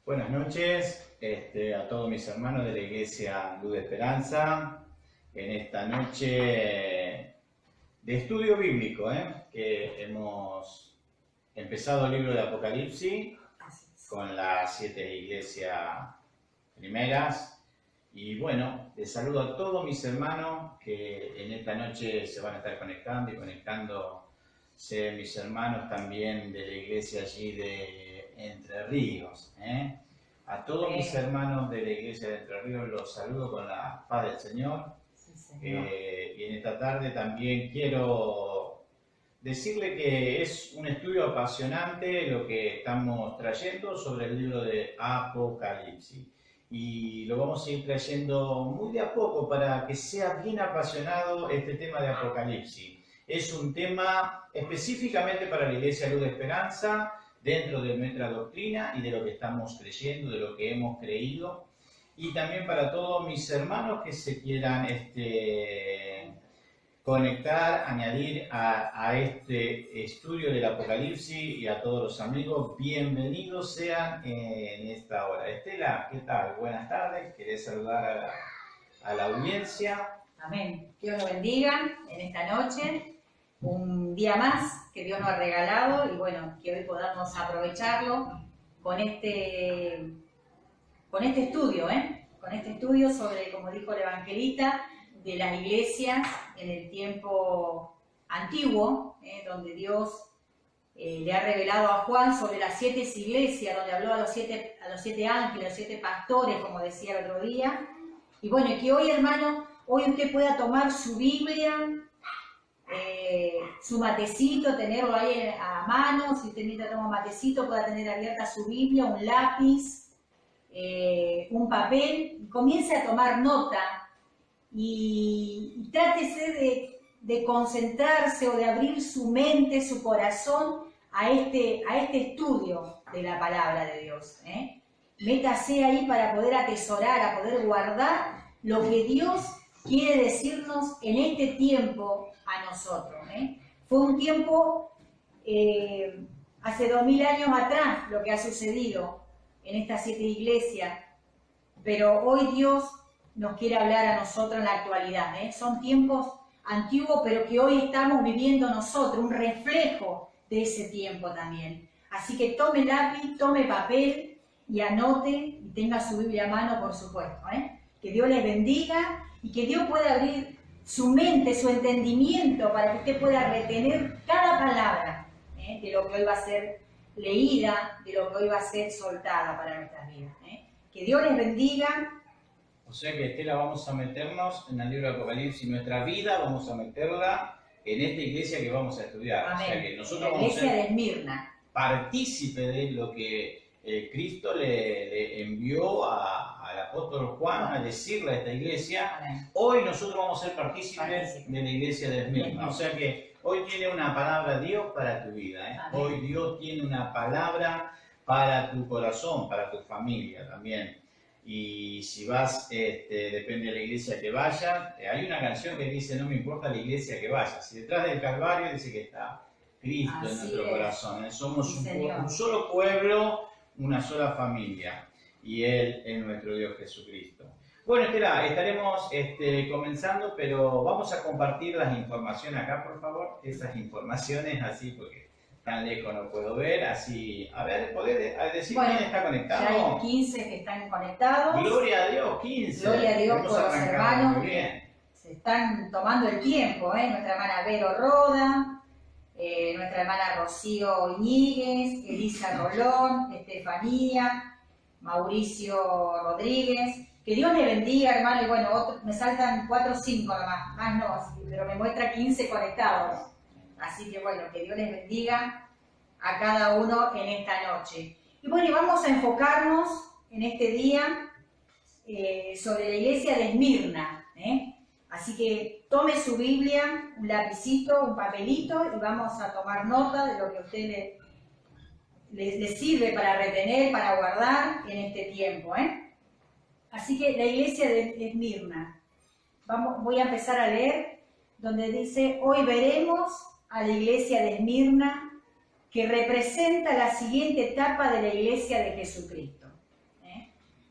Buenas noches a todos mis hermanos de la Iglesia Luz de Esperanza, en esta noche de estudio bíblico, que hemos empezado el libro de Apocalipsis con las 7 iglesias primeras. Y bueno, les saludo a todos mis hermanos que en esta noche se van a estar conectando y conectándose mis hermanos también de la iglesia allí de Entre Ríos. A todos mis hermanos de la iglesia de Entre Ríos los saludo con la paz del Señor. Sí, Señor. Y en esta tarde también quiero decirle que es un estudio apasionante lo que estamos trayendo sobre el libro de Apocalipsis. Y lo vamos a ir trayendo muy de a poco para que sea bien apasionado este tema de Apocalipsis. Es un tema específicamente para la Iglesia Luz de Esperanza, dentro de nuestra doctrina y de lo que estamos creyendo, de lo que hemos creído. Y también para todos mis hermanos que se quieran conectar, añadir a este estudio del Apocalipsis, y a todos los amigos, bienvenidos sean en esta hora. Estela, ¿qué tal? Buenas tardes, ¿querés saludar a la audiencia? Amén. Dios nos bendiga en esta noche, un día más que Dios nos ha regalado y bueno, que hoy podamos aprovecharlo con este estudio, con este estudio sobre, como dijo el evangelista, de las iglesias en el tiempo antiguo, donde Dios le ha revelado a Juan sobre las 7 iglesias, donde habló a los 7 ángeles, a los 7 pastores, como decía el otro día. Y bueno, que hoy, hermano, hoy usted pueda tomar su Biblia, su matecito, tenerlo ahí a mano. Si usted necesita tomar matecito, pueda tener abierta su Biblia, un lápiz, un papel, y comience a tomar nota y trátese de concentrarse o de abrir su mente, su corazón a este estudio de la palabra de Dios. Métase ahí para poder atesorar, a poder guardar lo que Dios quiere decirnos en este tiempo a nosotros. Fue un tiempo, hace 2000 años atrás, lo que ha sucedido en estas 7 iglesias, pero hoy Dios nos quiere hablar a nosotros en la actualidad. Son tiempos antiguos, pero que hoy estamos viviendo nosotros, un reflejo de ese tiempo también. Así que tome lápiz, tome papel y anote, y tenga su Biblia a mano, por supuesto. Que Dios les bendiga y que Dios pueda abrir su mente, su entendimiento, para que usted pueda retener cada palabra de lo que hoy va a ser leída, de lo que hoy va a ser soltada para nuestras vidas. Que Dios les bendiga. O sea que, Estela, vamos a meternos en el libro de Apocalipsis, nuestra vida vamos a meterla en esta iglesia que vamos a estudiar. Amén. O sea que nosotros la vamos a iglesia de ser Esmirna, partícipe de lo que Cristo le envió al apóstol Juan a decirle a esta iglesia. Amén. Hoy nosotros vamos a ser partícipes de la iglesia de Esmirna. O sea que hoy tiene una palabra Dios para tu vida. Amén. Hoy Dios tiene una palabra para tu corazón, para tu familia también. Y si vas, depende de la iglesia que vayas, hay una canción que dice: no me importa la iglesia que vayas. Y detrás del Calvario dice que está Cristo en nuestro corazón. Somos un solo pueblo, una sola familia, y Él es nuestro Dios Jesucristo. Bueno, Estela, estaremos comenzando, pero vamos a compartir las informaciones acá, por favor, esas informaciones así, porque tan lejos no puedo ver, así, a ver, ¿podés decir quién está conectado? Ya hay 15 que están conectados. Gloria a Dios, 15. Gloria a Dios Hemos por los arrancado hermanos muy bien. que se están tomando el tiempo, nuestra hermana Vero Roda, nuestra hermana Rocío Iñiguez, Elisa Rolón, Estefanía, Mauricio Rodríguez. Que Dios le bendiga, hermano, y bueno, me saltan 4 o 5 nomás, más no, pero me muestra 15 conectados. Así que bueno, que Dios les bendiga a cada uno en esta noche. Y bueno, y vamos a enfocarnos en este día sobre la iglesia de Esmirna. Así que tome su Biblia, un lapicito, un papelito, y vamos a tomar nota de lo que a usted le sirve para retener, para guardar en este tiempo. Así que la iglesia de Esmirna. Voy a empezar a leer donde dice: hoy veremos a la iglesia de Esmirna, que representa la siguiente etapa de la iglesia de Jesucristo.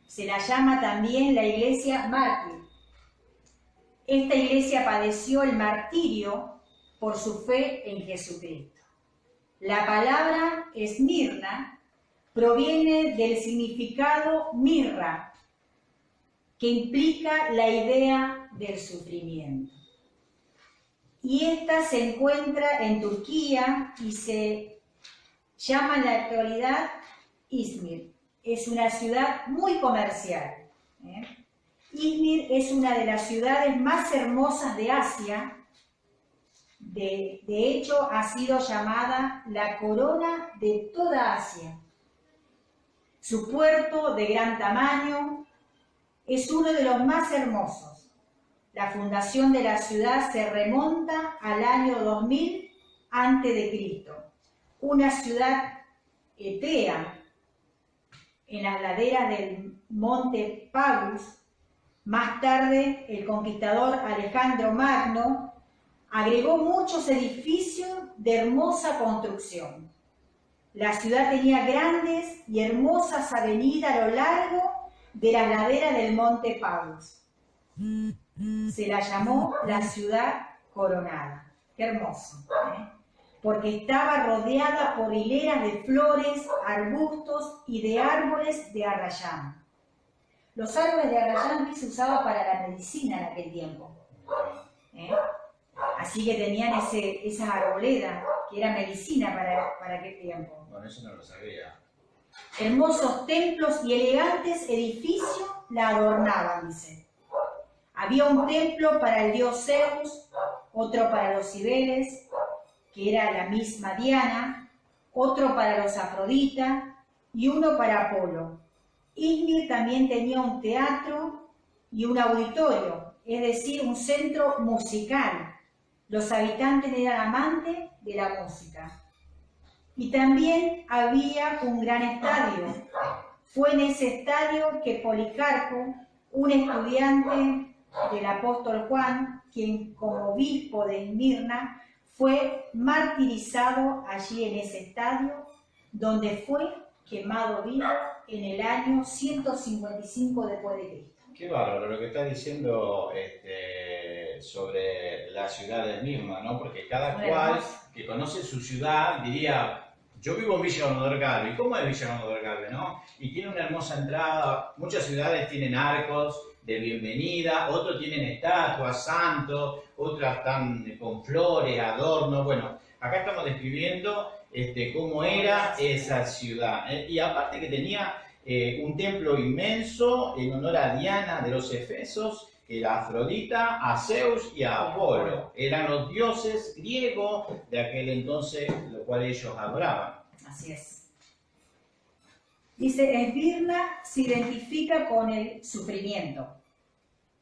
Se la llama también la iglesia mártir. Esta iglesia padeció el martirio por su fe en Jesucristo. La palabra Esmirna proviene del significado mirra, que implica la idea del sufrimiento. Y esta se encuentra en Turquía y se llama en la actualidad Izmir. Es una ciudad muy comercial. Izmir es una de las ciudades más hermosas de Asia. De hecho, ha sido llamada la corona de toda Asia. Su puerto, de gran tamaño, es uno de los más hermosos. La fundación de la ciudad se remonta al año 2000 a.C. Una ciudad etea en las laderas del monte Pagus. Más tarde, el conquistador Alejandro Magno agregó muchos edificios de hermosa construcción. La ciudad tenía grandes y hermosas avenidas a lo largo de la ladera del monte Pagus. Se la llamó la ciudad coronada. Qué hermoso, porque estaba rodeada por hileras de flores, arbustos y de árboles de arrayán. Los árboles de arrayán se usaban para la medicina en aquel tiempo. Así que tenían esa arboleda que era medicina para aquel tiempo. Bueno, eso no lo sabía. Hermosos templos y elegantes edificios la adornaban, dice. Había un templo para el dios Zeus, otro para los Cibeles, que era la misma Diana, otro para los Afrodita y uno para Apolo. Izmir también tenía un teatro y un auditorio, es decir, un centro musical. Los habitantes eran amantes de la música. Y también había un gran estadio. Fue en ese estadio que Policarpo, un estudiante del apóstol Juan, quien como obispo de Esmirna, fue martirizado allí en ese estadio, donde fue quemado vivo en el año 155 después de Cristo. Qué bárbaro lo que está diciendo sobre la ciudad de Esmirna, ¿no? Porque cada cual que conoce su ciudad diría, yo vivo en Villa Comodoro Galvez. ¿Cómo es Villa Comodoro Galvez, no? Y tiene una hermosa entrada. Muchas ciudades tienen arcos de bienvenida, otros tienen estatuas, santos, otras están con flores, adornos. Bueno, acá estamos describiendo cómo era esa ciudad. Y aparte que tenía un templo inmenso en honor a Diana de los Efesos, que era Afrodita, a Zeus y a Apolo. Eran los dioses griegos de aquel entonces, lo cual ellos adoraban. Así es. Dice, Esmirna se identifica con el sufrimiento.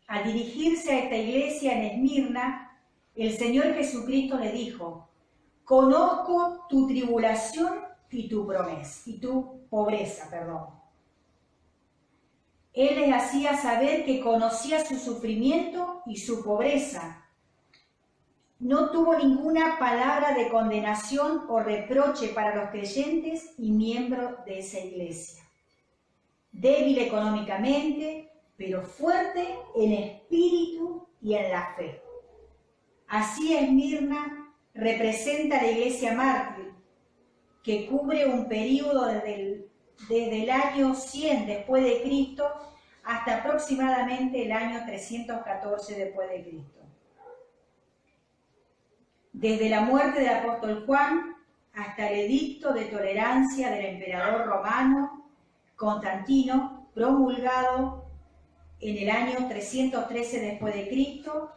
Al dirigirse a esta iglesia en Esmirna, el Señor Jesucristo le dijo, conozco tu tribulación y tu pobreza. Él les hacía saber que conocía su sufrimiento y su pobreza. No tuvo ninguna palabra de condenación o reproche para los creyentes y miembros de esa iglesia. Débil económicamente, pero fuerte en espíritu y en la fe. Así Esmirna representa la iglesia mártir, que cubre un periodo desde el año 100 después de Cristo hasta aproximadamente el año 314 después de Cristo. Desde la muerte del apóstol Juan hasta el edicto de tolerancia del emperador romano Constantino, promulgado en el año 313 después de Cristo,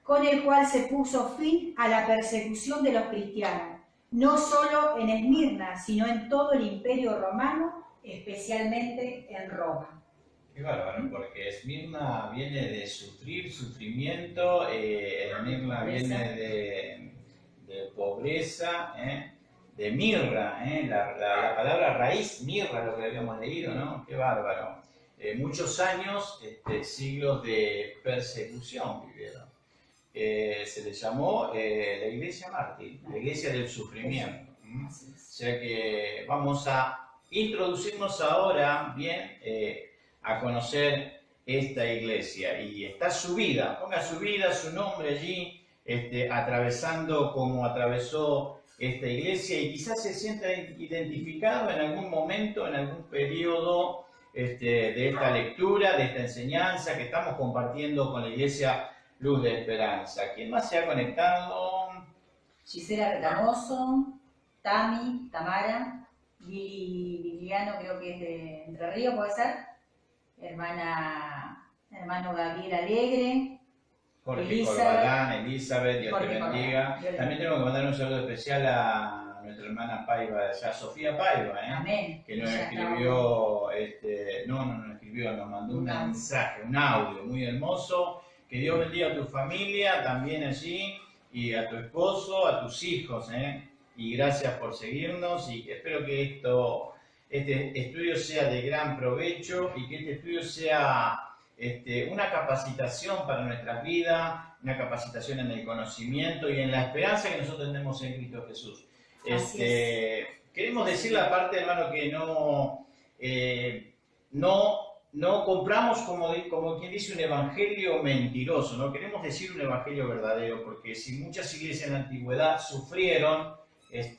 con el cual se puso fin a la persecución de los cristianos, no solo en Esmirna, sino en todo el imperio romano, especialmente en Roma. Qué bárbaro, porque Esmirna viene de sufrir, sufrimiento, Esmirna viene de pobreza, de mirra, la palabra raíz, mirra, lo que habíamos leído, ¿no? Qué bárbaro. Muchos años, siglos de persecución vivieron. Se le llamó la iglesia mártir, la iglesia del sufrimiento. O sea que vamos a introducirnos ahora bien a conocer esta iglesia. Y está su vida, ponga su vida, su nombre allí, atravesando como atravesó esta iglesia, y quizás se sienta identificado en algún momento, en algún periodo de esta lectura, de esta enseñanza que estamos compartiendo con la iglesia Luz de Esperanza. ¿Quién más se ha conectado? Gisela Retamoso, Tami, Tamara, Liliano, creo que es de Entre Ríos, ¿puede ser? Hermano Gabriel Alegre, Jorge Corbalán, Elizabeth, Dios te Jorge bendiga. Corbalán. También tengo que mandar un saludo especial a nuestra hermana Paiva, ya Sofía Paiva, Amén. que nos Ya escribió, nos escribió, nos mandó un mensaje, un audio muy hermoso. Que Dios bendiga a tu familia también allí, y a tu esposo, a tus hijos, y gracias por seguirnos, y espero que este estudio sea de gran provecho, y que este estudio sea una capacitación para nuestras vidas, una capacitación en el conocimiento y en la esperanza que nosotros tenemos en Cristo Jesús. Queremos decirle aparte, hermano, que no compramos, como quien dice, un evangelio mentiroso, no queremos decir un evangelio verdadero, porque si muchas iglesias en la antigüedad sufrieron,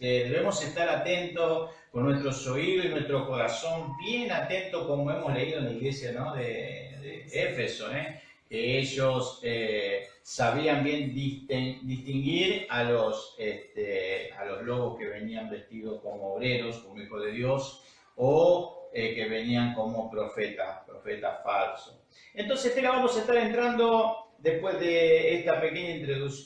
debemos estar atentos con nuestros oídos y nuestro corazón bien atentos, como hemos leído en la iglesia, ¿no?, de Éfeso, que ellos sabían bien distinguir a los lobos que venían vestidos como obreros, como hijos de Dios, o que venían como profetas falsos. Entonces, vamos a estar entrando, después de esta pequeña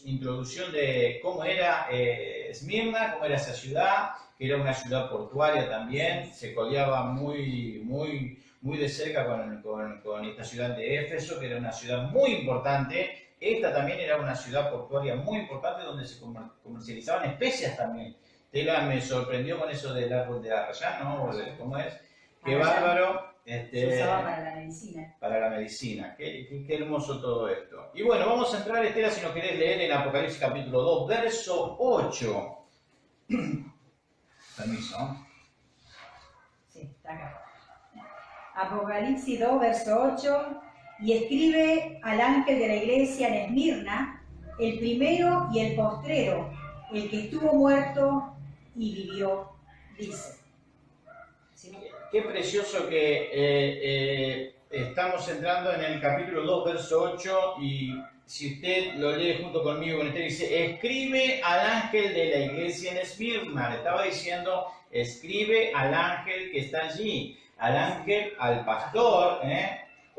introducción de cómo era Esmirna, cómo era esa ciudad, que era una ciudad portuaria también, se codeaba muy de cerca con esta ciudad de Éfeso, que era una ciudad muy importante. Esta también era una ciudad portuaria muy importante, donde se comercializaban especias también. Tela me sorprendió con eso del árbol de arrayán, ¿no? ¿Cómo es? Qué bárbaro. Se usaba para la medicina. Para la medicina. Qué hermoso todo esto. Y bueno, vamos a entrar, Estela, si nos querés leer en Apocalipsis capítulo 2, verso 8. Permiso. Sí, está acá. Apocalipsis 2, verso 8. Y escribe al ángel de la iglesia en Esmirna, el primero y el postrero, el que estuvo muerto y vivió, dice. ¿Sí? Qué precioso que estamos entrando en el capítulo 2, verso 8, y si usted lo lee junto conmigo, con este dice, escribe al ángel de la iglesia en Esmirna. Le estaba diciendo, escribe al ángel que está allí, al ángel, al pastor,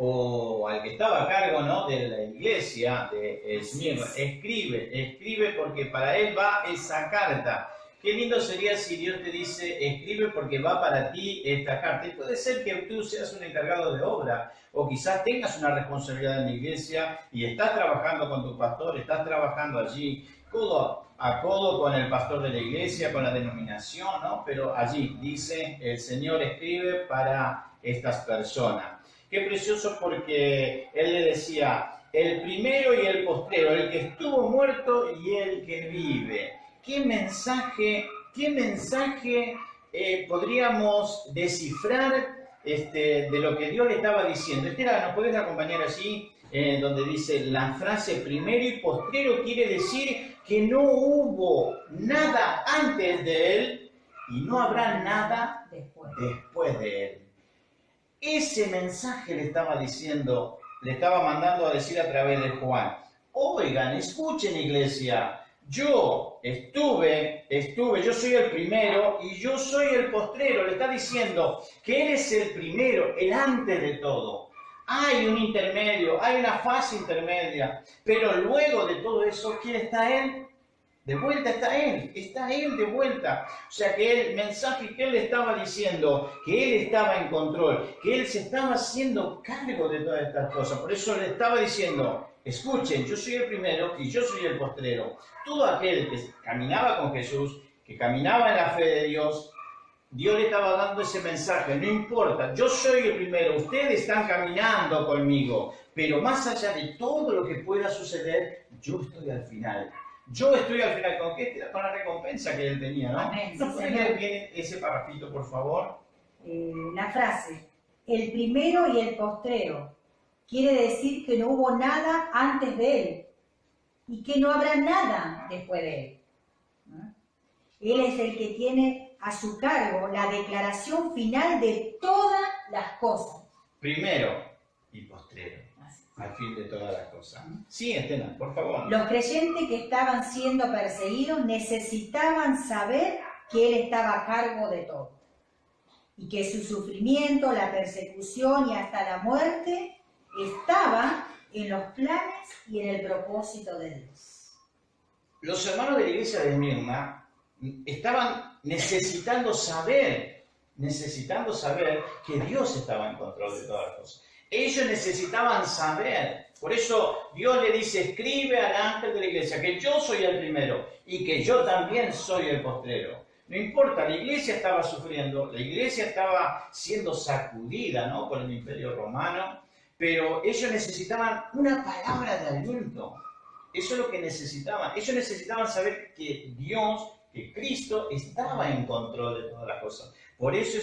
o al que estaba a cargo, ¿no?, de la iglesia de Esmirna. Escribe porque para él va esa carta. Qué lindo sería si Dios te dice, escribe porque va para ti esta carta. Y puede ser que tú seas un encargado de obra, o quizás tengas una responsabilidad en la iglesia y estás trabajando con tu pastor, estás trabajando allí codo a codo con el pastor de la iglesia, con la denominación, ¿no? Pero allí dice, el Señor escribe para estas personas. Qué precioso, porque Él le decía, el primero y el postrero, el que estuvo muerto y el que vive. ¿Qué mensaje podríamos descifrar de lo que Dios le estaba diciendo? Estela, ¿nos puedes acompañar allí? Donde dice la frase primero y postrero, quiere decir que no hubo nada antes de Él y no habrá nada después de Él. Ese mensaje le estaba diciendo, le estaba mandando a decir a través de Juan. Oigan, escuchen, iglesia. Yo estuve, yo soy el primero y yo soy el postrero. Le está diciendo que Él es el primero, el antes de todo. Hay un intermedio, hay una fase intermedia, pero luego de todo eso, ¿quién está Él? De vuelta está Él de vuelta. O sea que el mensaje que Él le estaba diciendo, que Él estaba en control, que Él se estaba haciendo cargo de todas estas cosas. Por eso le estaba diciendo, escuchen, yo soy el primero y yo soy el postrero. Todo aquel que caminaba con Jesús, que caminaba en la fe de Dios, Dios le estaba dando ese mensaje, no importa, yo soy el primero, ustedes están caminando conmigo, pero más allá de todo lo que pueda suceder, yo estoy al final. Yo estoy al final, con la recompensa que Él tenía, ¿no? Amén, ¿No puede leer bien ese parrafito, por favor? La frase, el primero y el postrero. Quiere decir que no hubo nada antes de él y que no habrá nada después de él. Él es el que tiene a su cargo la declaración final de todas las cosas. Primero y postrero, al fin de todas las cosas. Sí, Estela, por favor. Los creyentes que estaban siendo perseguidos necesitaban saber que Él estaba a cargo de todo y que su sufrimiento, la persecución y hasta la muerte estaba en los planes y en el propósito de Dios. Los hermanos de la iglesia de Esmirna estaban necesitando saber que Dios estaba en control de todas las cosas. Ellos necesitaban saber. Por eso Dios le dice, escribe al ángel de la iglesia que yo soy el primero y que yo también soy el postrero. No importa, la iglesia estaba sufriendo, la iglesia estaba siendo sacudida, ¿no?, por el imperio romano, pero ellos necesitaban una palabra de aliento. Eso es lo que necesitaban. Ellos necesitaban saber que Dios, que Cristo estaba en control de todas las cosas. Por eso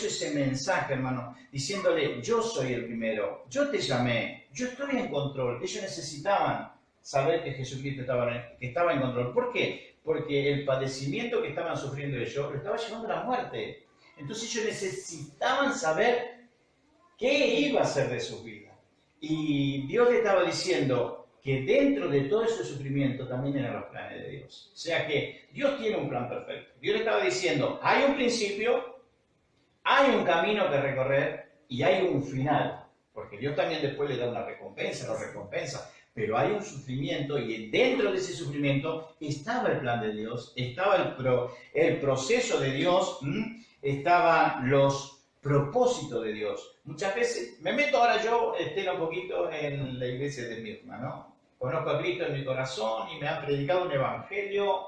ese mensaje, hermano, diciéndole, yo soy el primero, yo te llamé, yo estoy en control. Ellos necesitaban saber que Jesucristo estaba en control. ¿Por qué? Porque el padecimiento que estaban sufriendo ellos lo estaba llevando a la muerte. Entonces ellos necesitaban saber qué iba a ser de su vida. Y Dios le estaba diciendo que dentro de todo ese sufrimiento también eran los planes de Dios. O sea que Dios tiene un plan perfecto. Dios le estaba diciendo, hay un principio, hay un camino que recorrer y hay un final. Porque Dios también después le da una recompensa, lo recompensa. Pero hay un sufrimiento y dentro de ese sufrimiento estaba el plan de Dios, estaba el proceso de Dios, estaban los propósitos de Dios. Muchas veces, me meto ahora yo, Estela, un poquito en la iglesia de Esmirna, ¿no? Conozco a Cristo en mi corazón y me han predicado un evangelio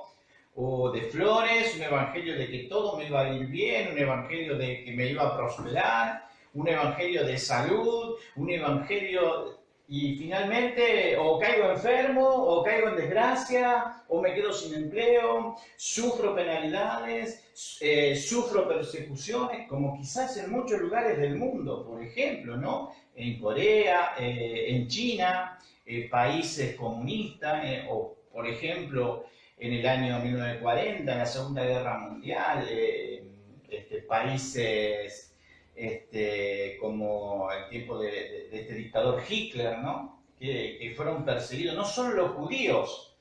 de flores, un evangelio de que todo me iba a ir bien, un evangelio de que me iba a prosperar, un evangelio de salud, un evangelio... Y finalmente o caigo enfermo, o caigo en desgracia, o me quedo sin empleo, sufro penalidades, sufro persecuciones, como quizás en muchos lugares del mundo, por ejemplo, ¿no? En Corea, en China, países comunistas, o por ejemplo, en el año 1940, en la Segunda Guerra Mundial, países... como el tiempo de este dictador Hitler, ¿no? Que fueron perseguidos, no solo los judíos,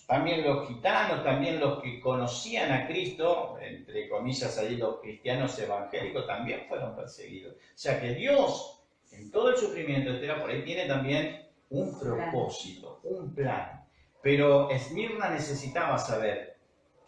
también los gitanos, también los que conocían a Cristo, entre comillas ahí los cristianos evangélicos, también fueron perseguidos. O sea que Dios, en todo el sufrimiento, por ahí tiene también un propósito, un plan. Pero Esmirna necesitaba saber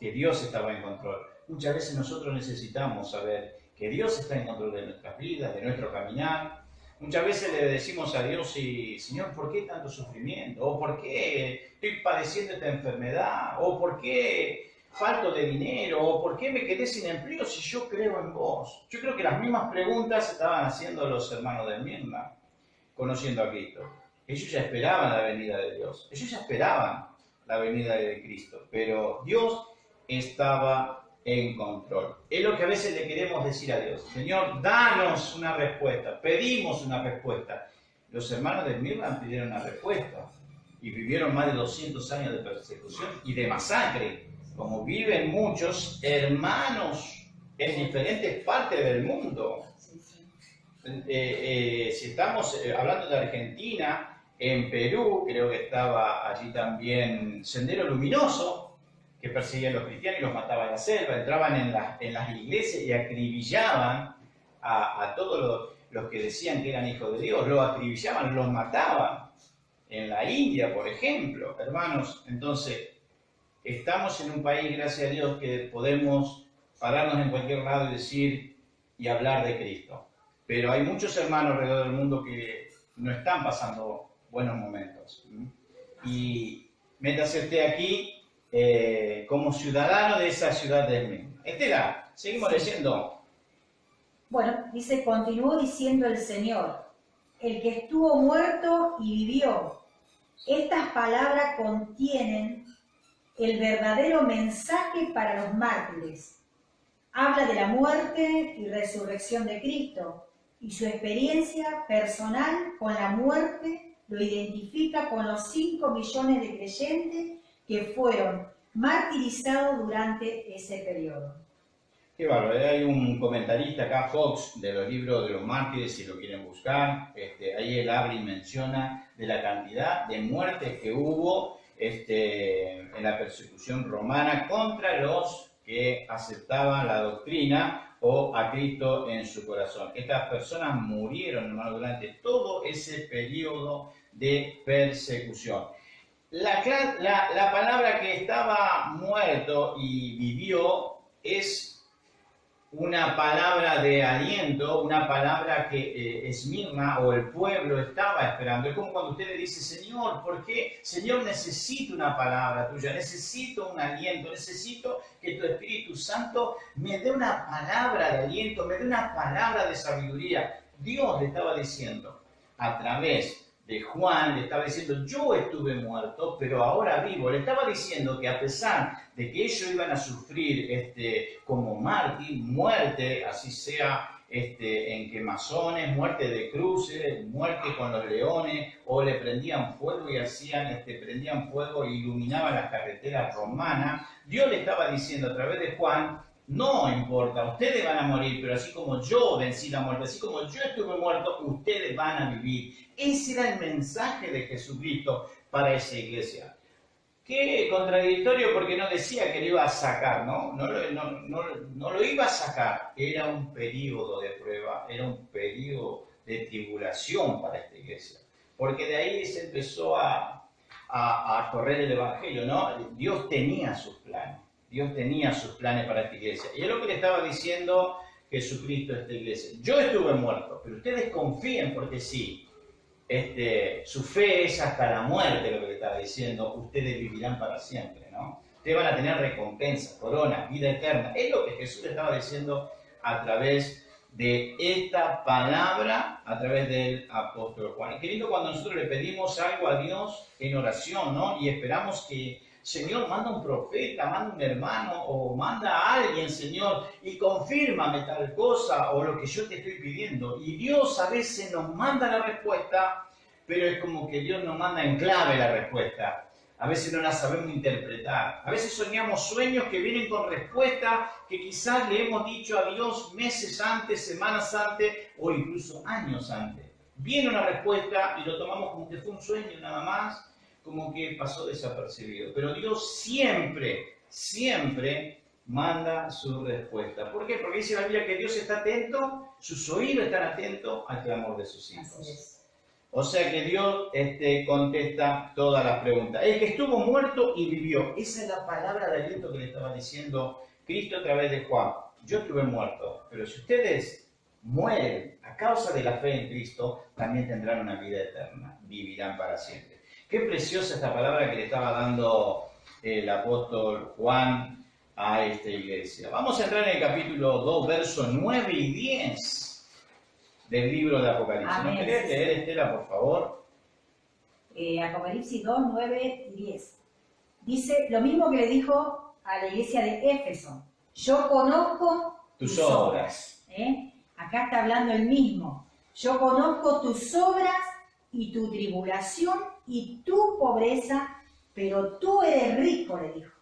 que Dios estaba en control. Muchas veces nosotros necesitamos saber que Dios está en control de nuestras vidas, de nuestro caminar. Muchas veces le decimos a Dios, Señor, ¿por qué tanto sufrimiento? ¿O por qué estoy padeciendo esta enfermedad? ¿O por qué falto de dinero? ¿O por qué me quedé sin empleo si yo creo en vos? Yo creo que las mismas preguntas estaban haciendo los hermanos de Esmirna, conociendo a Cristo. Ellos ya esperaban la venida de Dios. Ellos ya esperaban la venida de Cristo. Pero Dios estaba en control. Es lo que a veces le queremos decir a Dios. Señor, danos una respuesta. Pedimos una respuesta. Los hermanos de Esmirna pidieron una respuesta y vivieron más de 200 años de persecución y de masacre, como viven muchos hermanos en diferentes partes del mundo. Si estamos hablando de Argentina, en Perú, creo que estaba allí también Sendero Luminoso, que perseguían a los cristianos y los mataban en la selva, entraban en las iglesias y acribillaban a todos los que decían que eran hijos de Dios, los acribillaban, los mataban. En la India, por ejemplo, hermanos, entonces, estamos en un país, gracias a Dios, que podemos pararnos en cualquier lado y decir y hablar de Cristo. Pero hay muchos hermanos alrededor del mundo que no están pasando buenos momentos. Y métase usted aquí como ciudadano de esa ciudad de Esmirna. Estela, seguimos leyendo. Bueno, dice, continuó diciendo el Señor, el que estuvo muerto y vivió. Estas palabras contienen el verdadero mensaje para los mártires. Habla de la muerte y resurrección de Cristo, y su experiencia personal con la muerte lo identifica con los 5 millones de creyentes que fueron martirizados durante ese periodo. Qué bárbaro. Hay un comentarista acá, Fox, de los libros de los mártires, si lo quieren buscar. Ahí él abre y menciona de la cantidad de muertes que hubo en la persecución romana contra los que aceptaban la doctrina o a Cristo en su corazón. Estas personas murieron, hermano, durante todo ese periodo de persecución. La palabra que estaba muerto y vivió es una palabra de aliento, una palabra que Esmirna o el pueblo estaba esperando. Es como cuando usted le dice, Señor, ¿por qué? Señor, necesito una palabra tuya, necesito un aliento, necesito que tu Espíritu Santo me dé una palabra de aliento, me dé una palabra de sabiduría. Dios le estaba diciendo a través de Juan, le estaba diciendo, yo estuve muerto, pero ahora vivo. Le estaba diciendo que a pesar de que ellos iban a sufrir como mártir, muerte, así sea en quemazones, muerte de cruces, muerte con los leones, o le prendían fuego y prendían fuego e iluminaban las carreteras romanas, Dios le estaba diciendo a través de Juan, no importa, ustedes van a morir, pero así como yo vencí la muerte, así como yo estuve muerto, ustedes van a vivir. Ese era el mensaje de Jesucristo para esa iglesia. Qué contradictorio, porque no decía que lo iba a sacar, ¿no? No lo iba a sacar. Era un periodo de prueba, era un periodo de tribulación para esta iglesia. Porque de ahí se empezó a correr el evangelio, ¿no? Dios tenía sus planes. Dios tenía sus planes para esta iglesia. Y es lo que le estaba diciendo Jesucristo a esta iglesia. Yo estuve muerto, pero ustedes confíen porque sí. Su fe es hasta la muerte, lo que le estaba diciendo. Ustedes vivirán para siempre, ¿no? Ustedes van a tener recompensa, corona, vida eterna. Es lo que Jesús le estaba diciendo a través de esta palabra, a través del apóstol Juan. Y qué lindo cuando nosotros le pedimos algo a Dios en oración, ¿no? Y esperamos que Señor, manda un profeta, manda un hermano o manda a alguien, Señor, y confírmame tal cosa o lo que yo te estoy pidiendo. Y Dios a veces nos manda la respuesta, pero es como que Dios nos manda en clave la respuesta. A veces no la sabemos interpretar. A veces soñamos sueños que vienen con respuesta que quizás le hemos dicho a Dios meses antes, semanas antes o incluso años antes. Viene una respuesta y lo tomamos como que fue un sueño nada más, como que pasó desapercibido. Pero Dios siempre, siempre manda su respuesta. ¿Por qué? Porque dice la Biblia que Dios está atento, sus oídos están atentos al clamor de sus hijos. O sea que Dios contesta todas las preguntas. El que estuvo muerto y vivió. Esa es la palabra de aliento que le estaba diciendo Cristo a través de Juan. Yo estuve muerto, pero si ustedes mueren a causa de la fe en Cristo, también tendrán una vida eterna, vivirán para siempre. Qué preciosa esta palabra que le estaba dando el apóstol Juan a esta iglesia. Vamos a entrar en el capítulo 2, versos 9 y 10 del libro de Apocalipsis. ¿No querés leer, Estela, por favor? Apocalipsis 2, 9 y 10. Dice lo mismo que le dijo a la iglesia de Éfeso. Yo conozco tus obras. Acá está hablando el mismo. Yo conozco tus obras y tu tribulación y tu pobreza, pero tú eres rico, le dijo.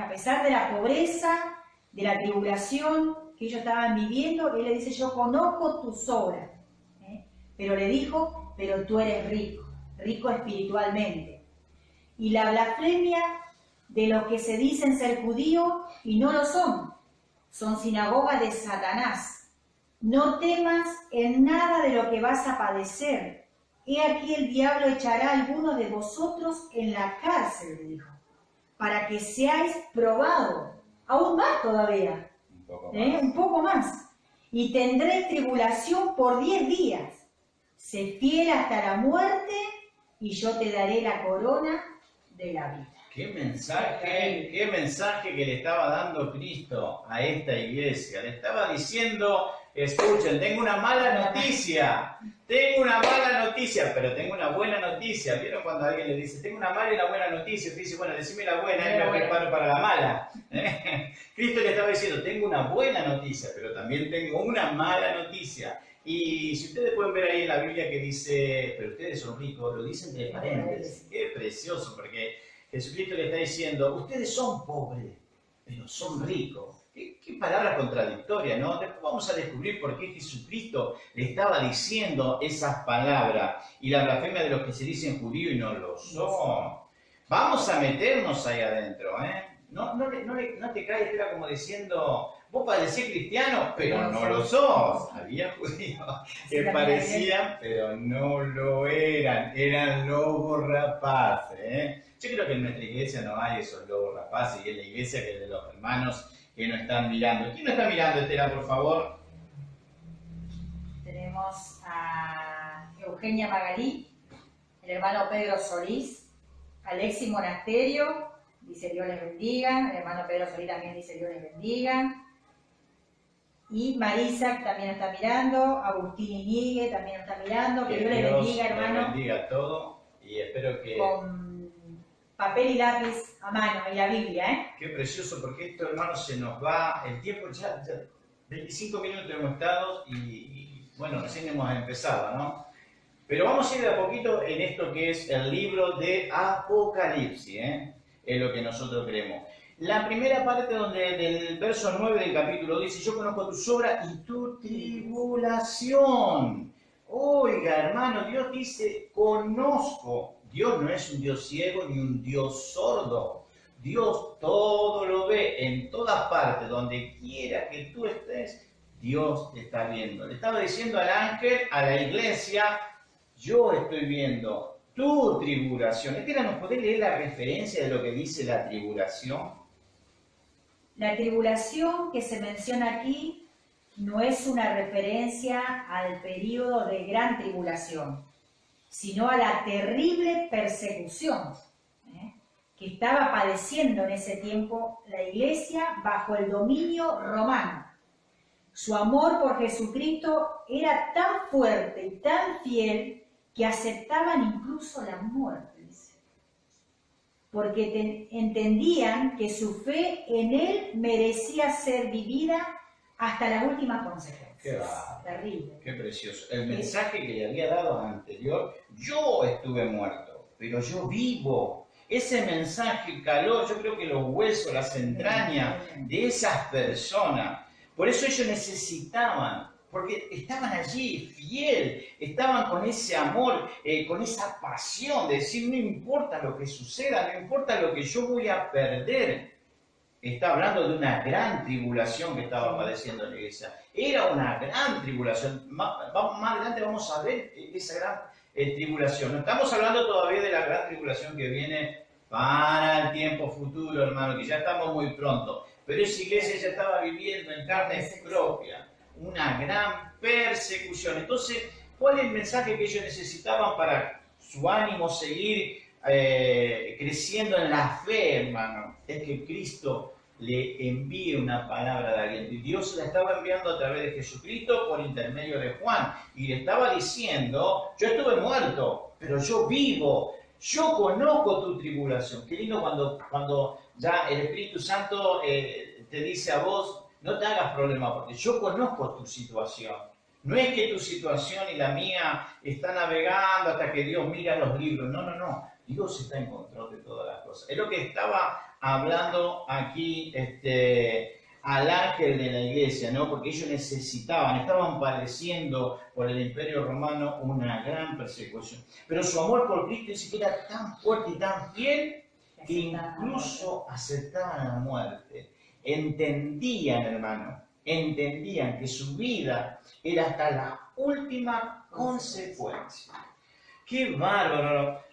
A pesar de la pobreza, de la tribulación que ellos estaban viviendo, él le dice, yo conozco tus obras. Pero le dijo, pero tú eres rico, rico espiritualmente. Y la blasfemia de los que se dicen ser judíos y no lo son sinagoga de Satanás. No temas en nada de lo que vas a padecer. He aquí el diablo echará a algunos de vosotros en la cárcel, le dijo, para que seáis probados, aún más todavía, un poco más. Y tendréis tribulación por 10 días. Sé fiel hasta la muerte y yo te daré la corona de la vida. qué mensaje que le estaba dando Cristo a esta iglesia. Le estaba diciendo, escuchen, tengo una mala noticia, pero tengo una buena noticia. ¿Vieron cuando alguien le dice, tengo una mala y una buena noticia? Usted dice, bueno, decime la buena y me preparo para la mala. Cristo le estaba diciendo, tengo una buena noticia, pero también tengo una mala noticia. Y si ustedes pueden ver ahí en la Biblia que dice, pero ustedes son ricos, lo dicen entre paréntesis. Qué precioso, porque Jesucristo le está diciendo, ustedes son pobres, pero son ricos. Qué palabra contradictoria, ¿no? Después vamos a descubrir por qué Jesucristo le estaba diciendo esas palabras y la blasfemia de los que se dicen judíos y no lo son. Vamos a meternos ahí adentro, ¿eh? No te caes, era como diciendo, vos parecés cristiano, pero no lo sos. Había judíos que parecían, pero no lo eran lobos rapaces, ¿eh? Yo creo que en nuestra iglesia no hay esos lobos rapaces y en la iglesia que es de los hermanos que nos están mirando. ¿Quién nos está mirando, Estela, por favor? Tenemos a Eugenia Magalí, el hermano Pedro Solís, Alexis Monasterio, dice Dios les bendiga, el hermano Pedro Solís también dice Dios les bendiga, y Marisa también está mirando, Agustín Iñigue también está mirando, que Dios les bendiga, hermano. Dios les bendiga a todo y espero que... Con papel y lápiz a mano y la Biblia, ¿eh? Qué precioso, porque esto, hermano, se nos va, el tiempo ya 25 minutos hemos estado y bueno, recién hemos empezado, ¿no? Pero vamos a ir de a poquito en esto que es el libro de Apocalipsis, ¿eh? Es lo que nosotros creemos. La primera parte del verso 9 del capítulo dice, yo conozco tus obras y tu tribulación. Oiga, hermano, Dios dice, conozco. Dios no es un Dios ciego ni un Dios sordo. Dios todo lo ve en todas partes, donde quiera que tú estés, Dios te está viendo. Le estaba diciendo al ángel, a la iglesia, yo estoy viendo tu tribulación. Estela, ¿nos podés leer la referencia de lo que dice la tribulación? La tribulación que se menciona aquí no es una referencia al periodo de gran tribulación, sino a la terrible persecución que estaba padeciendo en ese tiempo la iglesia bajo el dominio romano. Su amor por Jesucristo era tan fuerte y tan fiel que aceptaban incluso la muerte, porque entendían que su fe en Él merecía ser vivida hasta las últimas consecuencias. Qué va, terrible. Qué precioso. El mensaje que le había dado anterior, yo estuve muerto, pero yo vivo. Ese mensaje caló, yo creo que los huesos, las entrañas de esas personas. Por eso ellos necesitaban, porque estaban allí, fiel, estaban con ese amor, con esa pasión de decir, no importa lo que suceda, no importa lo que yo voy a perder. Está hablando de una gran tribulación que estaba padeciendo la iglesia. Era una gran tribulación. Más adelante vamos a ver esa gran tribulación. No estamos hablando todavía de la gran tribulación que viene para el tiempo futuro, hermano, que ya estamos muy pronto. Pero esa iglesia ya estaba viviendo en carne propia una gran persecución. Entonces, ¿cuál es el mensaje que ellos necesitaban para su ánimo seguir creciendo en la fe, hermano? Es que Cristo le envíe una palabra de aliento. Y Dios se la estaba enviando a través de Jesucristo por intermedio de Juan. Y le estaba diciendo, yo estuve muerto, pero yo vivo. Yo conozco tu tribulación. Qué lindo cuando ya el Espíritu Santo te dice a vos, no te hagas problema, porque yo conozco tu situación. No es que tu situación y la mía está navegando hasta que Dios mira los libros. No, no, no. Dios está en control de todas las cosas. Es lo que estaba hablando aquí al ángel de la iglesia, ¿no? Porque ellos estaban padeciendo por el Imperio Romano una gran persecución. Pero su amor por Cristo dice que era tan fuerte y tan fiel que incluso aceptaban la muerte. Entendían, hermano, que su vida era hasta la última consecuencia. ¡Qué bárbaro!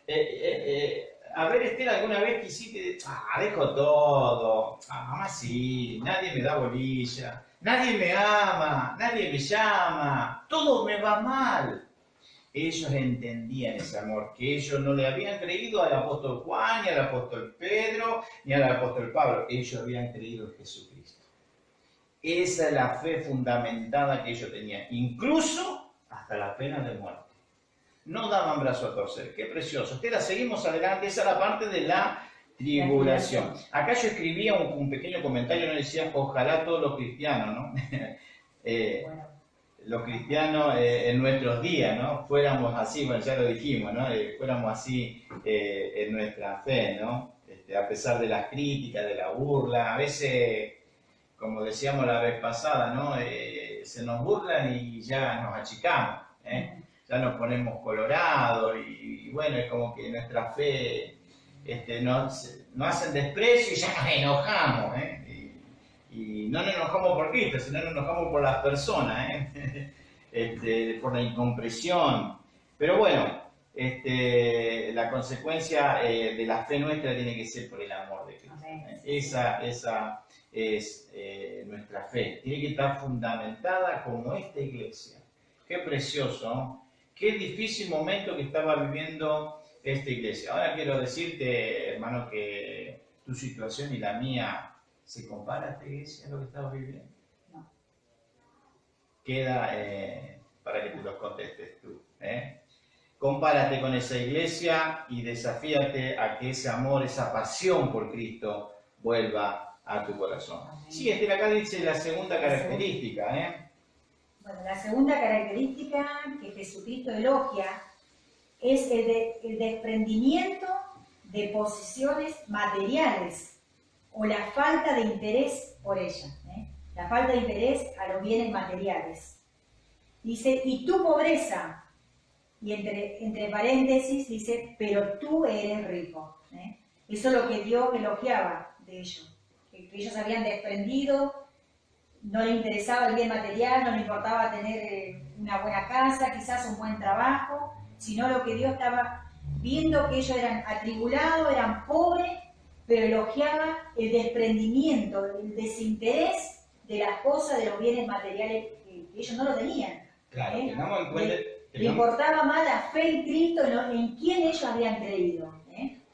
A ver, Estela, ¿alguna vez quisiste? Dejo todo. Mamá, sí, nadie me da bolilla, nadie me ama, nadie me llama, todo me va mal. Ellos entendían ese amor, que ellos no le habían creído al apóstol Juan, ni al apóstol Pedro, ni al apóstol Pablo. Ellos habían creído en Jesucristo. Esa es la fe fundamentada que ellos tenían, incluso hasta la pena de muerte. No daban brazo a torcer. Qué precioso. Seguimos adelante. Esa es la parte de la tribulación. Acá yo escribía un pequeño comentario, no decía, ojalá todos los cristianos, ¿no? Los cristianos en nuestros días, ¿no? Fuéramos así, bueno, ya lo dijimos, ¿no? Fuéramos así en nuestra fe, ¿no? A pesar de las críticas, de la burla, a veces, como decíamos la vez pasada, ¿no? Se nos burlan y ya nos achicamos, ya nos ponemos colorados y bueno, es como que nuestra fe nos hacen desprecio y ya nos enojamos, y no nos enojamos por Cristo, sino nos enojamos por las personas, por la incomprensión. Pero bueno, la consecuencia de la fe nuestra tiene que ser por el amor de Cristo. Esa es nuestra fe. Tiene que estar fundamentada como esta iglesia. Qué precioso, ¿no? Qué difícil momento que estaba viviendo esta iglesia. Ahora quiero decirte, hermano, que tu situación y la mía ¿se compara a esta iglesia a lo que estamos viviendo? No. Queda para que te lo contestes tú. Compárate con esa iglesia y desafíate a que ese amor, esa pasión por Cristo vuelva a tu corazón. Amén. Sí, acá dice la segunda característica. Bueno, la segunda característica que Jesucristo elogia es el desprendimiento de posesiones materiales o la falta de interés por ella, la falta de interés a los bienes materiales. Dice, y tu pobreza, y entre paréntesis dice, pero tú eres rico. Eso es lo que Dios elogiaba de ellos, que ellos habían desprendido, no le interesaba el bien material, no le importaba tener una buena casa, quizás un buen trabajo, sino lo que Dios estaba viendo, que ellos eran atribulados, eran pobres, pero elogiaba el desprendimiento, el desinterés de las cosas, de los bienes materiales que ellos no lo tenían. Claro, tengamos en cuenta... Le importaba más la fe en Cristo, en quién ellos habían creído.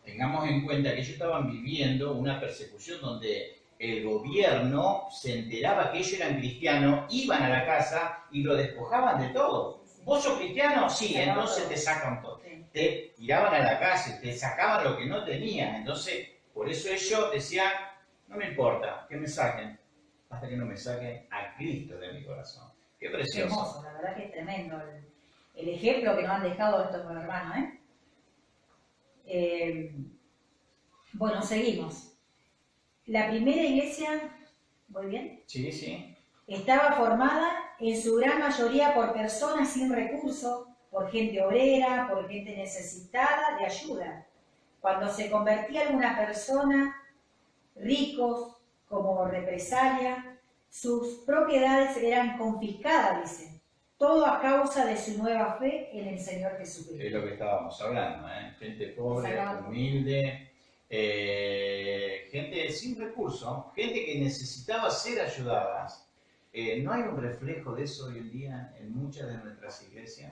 Tengamos en cuenta que ellos estaban viviendo una persecución donde el gobierno se enteraba que ellos eran cristianos, iban a la casa y lo despojaban de todo. Sí. ¿Vos sos cristiano? Sí, entonces te sacan todo. Sí. Te tiraban a la calle, te sacaban lo que no tenían. Entonces, por eso ellos decían, no me importa, que me saquen, hasta que no me saquen a Cristo de mi corazón. Qué precioso. Qué hermoso, la verdad que es tremendo el ejemplo que nos han dejado estos hermanos. Bueno, seguimos. La primera iglesia, ¿voy bien? Sí, sí. Estaba formada en su gran mayoría por personas sin recursos, por gente obrera, por gente necesitada de ayuda. Cuando se convertía alguna persona, ricos como represalia, sus propiedades eran confiscadas, dice. Todo a causa de su nueva fe en el Señor Jesucristo. Es lo que estábamos hablando, gente pobre, humilde. Gente sin recursos, gente que necesitaba ser ayudadas. ¿No hay un reflejo de eso hoy en día en muchas de nuestras iglesias?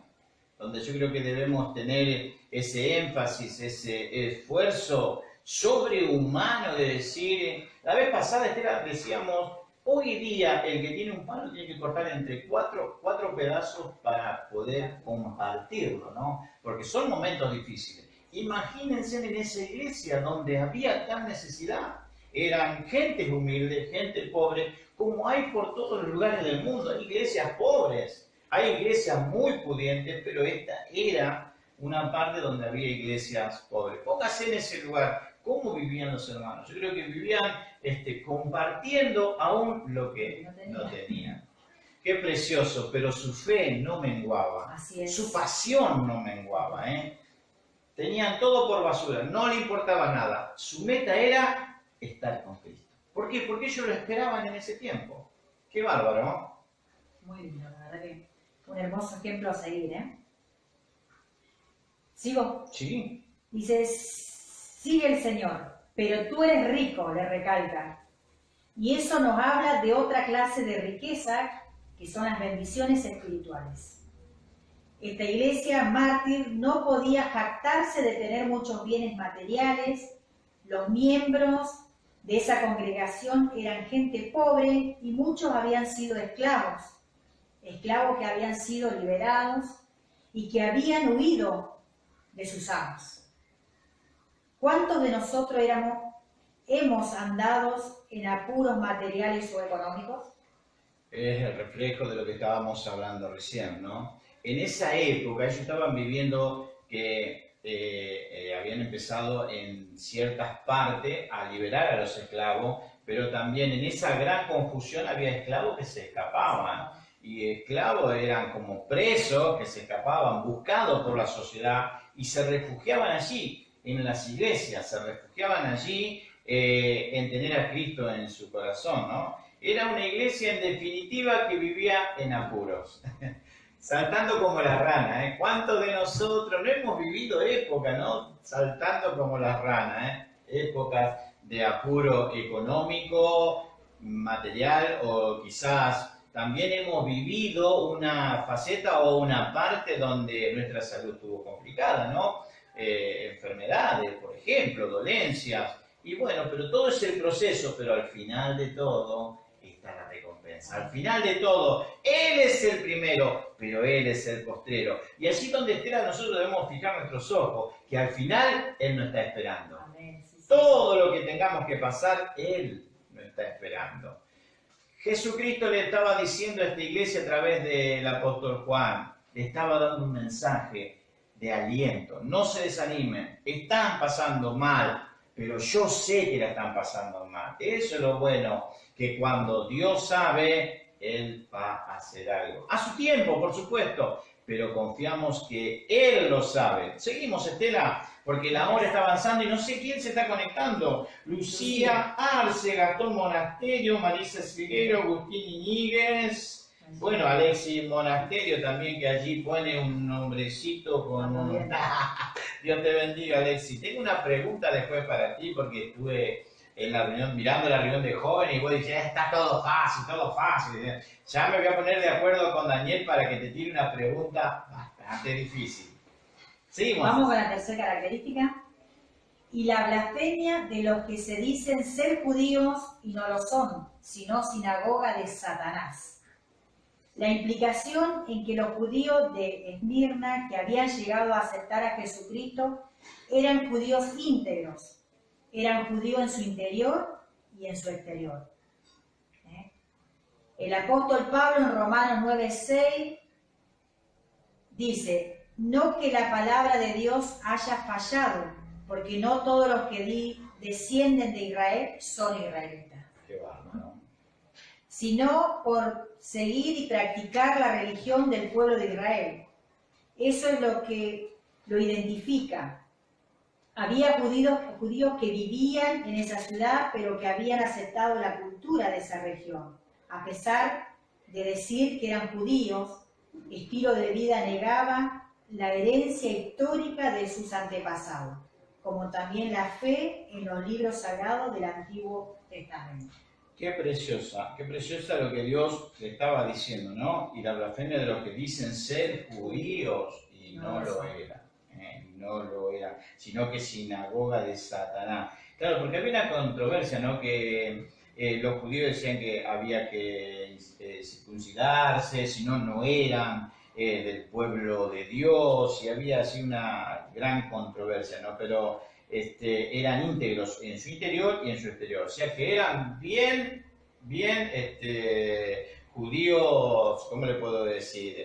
Donde yo creo que debemos tener ese énfasis, ese esfuerzo sobrehumano de decir, la vez pasada Estela, decíamos, hoy día el que tiene un palo tiene que cortar entre cuatro pedazos para poder compartirlo, ¿no? Porque son momentos difíciles. Imagínense en esa iglesia donde había tal necesidad. Eran gente humilde, gente pobre, como hay por todos los lugares del mundo. Hay iglesias pobres, hay iglesias muy pudientes, pero esta era una parte donde había iglesias pobres. Póngase en ese lugar. ¿Cómo vivían los hermanos? Yo creo que vivían compartiendo aún lo que no tenían. Qué precioso, pero su fe no menguaba. Así es. Su pasión no menguaba, Tenían todo por basura, no le importaba nada. Su meta era estar con Cristo. ¿Por qué? Porque ellos lo esperaban en ese tiempo. Qué bárbaro, ¿no? Muy lindo, la verdad que un hermoso ejemplo a seguir, ¿Sigo? Sí. Dice, sigue el Señor, pero tú eres rico, le recalca. Y eso nos habla de otra clase de riqueza, que son las bendiciones espirituales. Esta iglesia mártir no podía jactarse de tener muchos bienes materiales. Los miembros de esa congregación eran gente pobre y muchos habían sido esclavos que habían sido liberados y que habían huido de sus amos. ¿Cuántos de nosotros hemos andado en apuros materiales o económicos? Es el reflejo de lo que estábamos hablando recién, ¿no? En esa época ellos estaban viviendo que habían empezado en ciertas partes a liberar a los esclavos, pero también en esa gran confusión había esclavos que se escapaban. Y esclavos eran como presos que se escapaban, buscados por la sociedad y se refugiaban allí, en las iglesias, se refugiaban allí en tener a Cristo en su corazón, ¿no? Era una iglesia en definitiva que vivía en apuros, saltando como la rana, ¿eh? ¿Cuántos de nosotros no hemos vivido épocas, ¿no? Saltando como la rana, épocas de apuro económico, material o quizás también hemos vivido una faceta o una parte donde nuestra salud estuvo complicada, ¿no? Enfermedades, por ejemplo, dolencias. Y bueno, pero todo es el proceso, pero al final de todo está la recompensa. Al final de todo, Él es el primero, pero Él es el postrero. Y allí donde esté, nosotros debemos fijar nuestros ojos, que al final Él nos está esperando. Amén, sí, sí. Todo lo que tengamos que pasar, Él nos está esperando. Jesucristo le estaba diciendo a esta iglesia a través del apóstol Juan, le estaba dando un mensaje de aliento. No se desanimen, están pasando mal, pero yo sé que la están pasando mal. Eso es lo bueno, que cuando Dios sabe, Él va a hacer algo. A su tiempo, por supuesto, pero confiamos que Él lo sabe. Seguimos, Estela, porque la hora está avanzando y no sé quién se está conectando. Lucía Arce, Gastón Monasterio, Marisa Esfiguero, Agustín Iñiguez. Bueno, Alexis Monasterio también, que allí pone un nombrecito con un... Dios te bendiga, Alexis. Tengo una pregunta después para ti, porque estuve en la reunión, mirando la reunión de jóvenes y vos dijiste, está todo fácil, todo fácil. Ya me voy a poner de acuerdo con Daniel para que te tire una pregunta bastante difícil. Seguimos. Vamos con la tercera característica. Y la blasfemia de los que se dicen ser judíos y no lo son, sino sinagoga de Satanás. La implicación en que los judíos de Esmirna, que habían llegado a aceptar a Jesucristo, eran judíos íntegros. Eran judíos en su interior y en su exterior. El apóstol Pablo en Romanos 9:6 dice, no que la palabra de Dios haya fallado, porque no todos los que descienden de Israel son israelitas. Qué bárbaro. Sino por seguir y practicar la religión del pueblo de Israel. Eso es lo que lo identifica. Había judíos que vivían en esa ciudad, pero que habían aceptado la cultura de esa región. A pesar de decir que eran judíos, estilo de vida negaba la herencia histórica de sus antepasados, como también la fe en los libros sagrados del Antiguo Testamento. Qué preciosa lo que Dios le estaba diciendo, ¿no? Y la blasfemia de los que dicen ser judíos y no lo eran. No lo era, sino que sinagoga de Satanás. Claro, porque había una controversia, ¿no? Que los judíos decían que había que circuncidarse, si no, no eran del pueblo de Dios, y había así una gran controversia, ¿no? Pero eran íntegros en su interior y en su exterior, o sea que eran bien judíos, ¿cómo le puedo decir?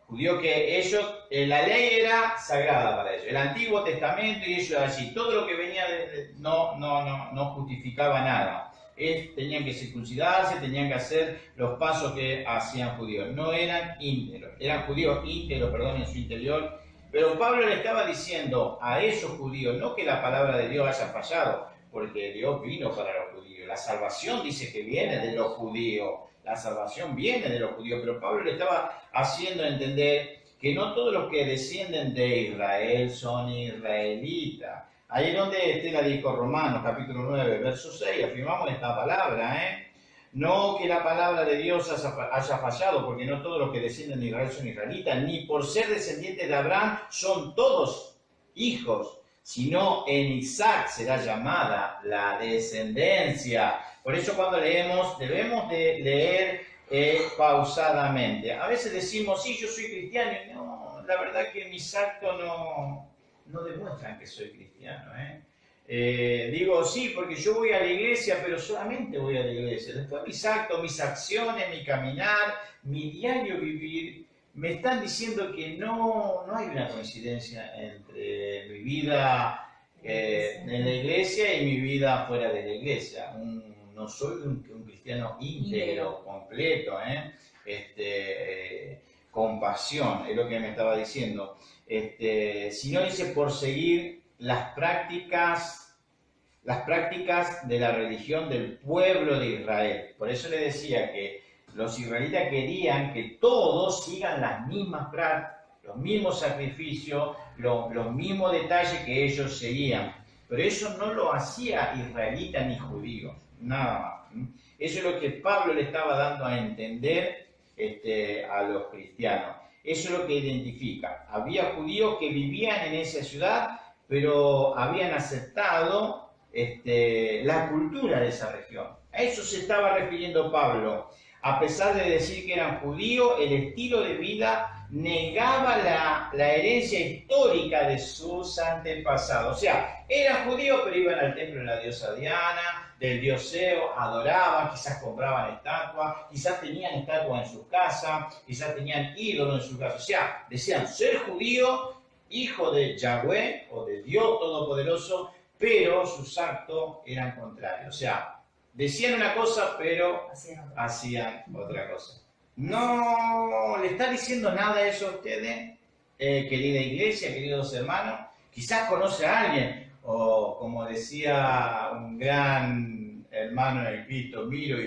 Judío que ellos, la ley era sagrada para ellos, el Antiguo Testamento y ellos allí, todo lo que venía no justificaba nada. Tenían que circuncidarse, tenían que hacer los pasos que hacían judíos, no eran íntegros, eran judíos íntegros, en su interior. Pero Pablo le estaba diciendo a esos judíos, no que la palabra de Dios haya fallado, porque Dios vino para los judíos, la salvación dice que viene de los judíos. La salvación viene de los judíos, pero Pablo le estaba haciendo entender que no todos los que descienden de Israel son israelitas. Ahí es donde Estela dijo, Romanos capítulo 9, verso 6, afirmamos esta palabra, No que la palabra de Dios haya fallado, porque no todos los que descienden de Israel son israelitas, ni por ser descendientes de Abraham son todos hijos, sino en Isaac será llamada la descendencia. Por eso cuando leemos, debemos de leer pausadamente. A veces decimos, sí, yo soy cristiano, y no, la verdad que mis actos no demuestran que soy cristiano, digo, sí, porque yo voy a la iglesia, pero solamente voy a la iglesia. Después mis actos, mis acciones, mi caminar, mi diario vivir, me están diciendo que no hay una coincidencia entre mi vida en la iglesia y mi vida fuera de la iglesia. No soy un cristiano íntegro, completo, con pasión, es lo que me estaba diciendo. Sino dice por seguir las prácticas de la religión del pueblo de Israel. Por eso le decía que los israelitas querían que todos sigan las mismas prácticas, los mismos sacrificios, los mismos detalles que ellos seguían. Pero eso no lo hacía israelita ni judío, nada más. Eso es lo que Pablo le estaba dando a entender a los cristianos. Eso es lo que identifica. Había judíos que vivían en esa ciudad, pero habían aceptado la cultura de esa región. A eso se estaba refiriendo Pablo. A pesar de decir que eran judíos, el estilo de vida negaba la herencia histórica de sus antepasados. O sea, eran judíos, pero iban al templo de la diosa Diana, del dios Zeus, adoraban, quizás compraban estatuas, quizás tenían estatuas en sus casas, quizás tenían ídolos en sus casas. O sea, decían ser judío, hijo de Yahweh o de Dios Todopoderoso, pero sus actos eran contrarios. O sea, decían una cosa, pero hacían otra cosa. ¿No le está diciendo nada eso a ustedes, querida iglesia, queridos hermanos? Quizás conoce a alguien, o como decía un gran hermano en el Cristo, miro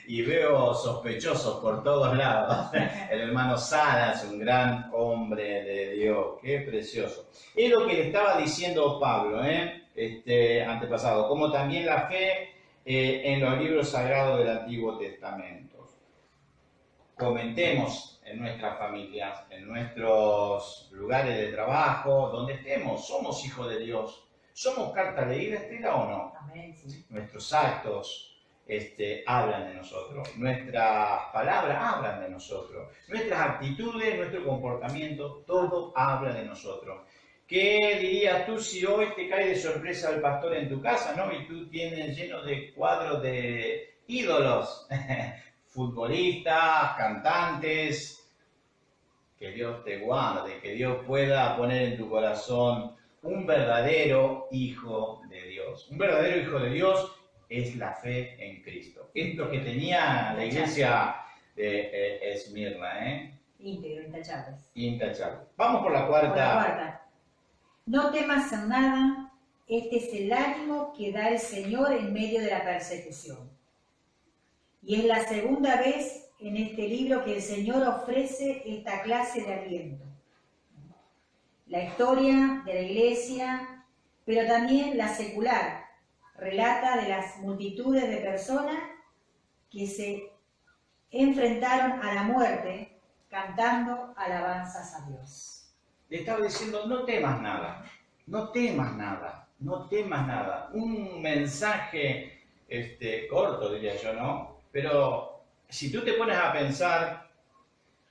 y veo sospechosos por todos lados. El hermano Salas, un gran hombre de Dios, qué precioso. Es lo que le estaba diciendo Pablo, antepasado, como también la fe en los libros sagrados del Antiguo Testamento. Comentemos en nuestras familias, en nuestros lugares de trabajo, donde estemos, somos hijos de Dios. ¿Somos carta leída, Estela, o no? Amén, sí. Nuestros actos hablan de nosotros, nuestras palabras hablan de nosotros, nuestras actitudes, nuestro comportamiento, todo habla de nosotros. ¿Qué dirías tú si hoy te cae de sorpresa el pastor en tu casa, ¿no? Y tú tienes lleno de cuadros de ídolos, futbolistas, cantantes? Que Dios te guarde, que Dios pueda poner en tu corazón un verdadero hijo de Dios. Un verdadero hijo de Dios es la fe en Cristo. Es lo que tenía la iglesia de Esmirna, Íntegro, intachables. Intachable. Vamos por la cuarta. No temas en nada, este es el ánimo que da el Señor en medio de la persecución. Y es la segunda vez en este libro que el Señor ofrece esta clase de aliento. La historia de la iglesia, pero también la secular, relata de las multitudes de personas que se enfrentaron a la muerte cantando alabanzas a Dios. Le estaba diciendo, no temas nada, no temas nada, no temas nada. Un mensaje corto, diría yo, ¿no? Pero si tú te pones a pensar,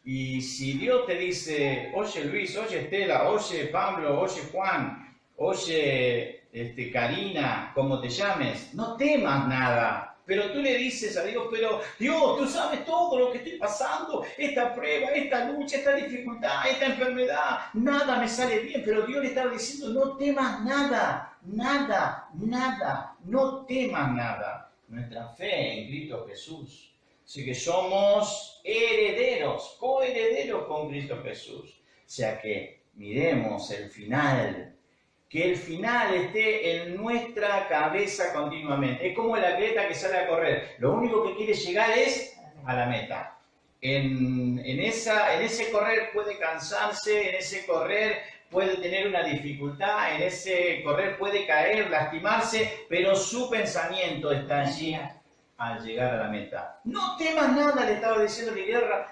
y si Dios te dice, oye Luis, oye Estela, oye Pablo, oye Juan, oye Karina, como te llames, no temas nada. Pero tú le dices a Dios, pero Dios, tú sabes todo lo que estoy pasando, esta prueba, esta lucha, esta dificultad, esta enfermedad, nada me sale bien. Pero Dios le estaba diciendo, no temas nada, nada, nada, no temas nada. Nuestra fe en Cristo Jesús. Así que somos herederos, coherederos con Cristo Jesús. O sea que miremos el final. Que el final esté en nuestra cabeza continuamente. Es como el atleta que sale a correr. Lo único que quiere llegar es a la meta. En ese correr puede cansarse, en ese correr puede tener una dificultad en ese correr, puede caer, lastimarse, pero su pensamiento está allí al llegar a la meta. No temas nada, le estaba diciendo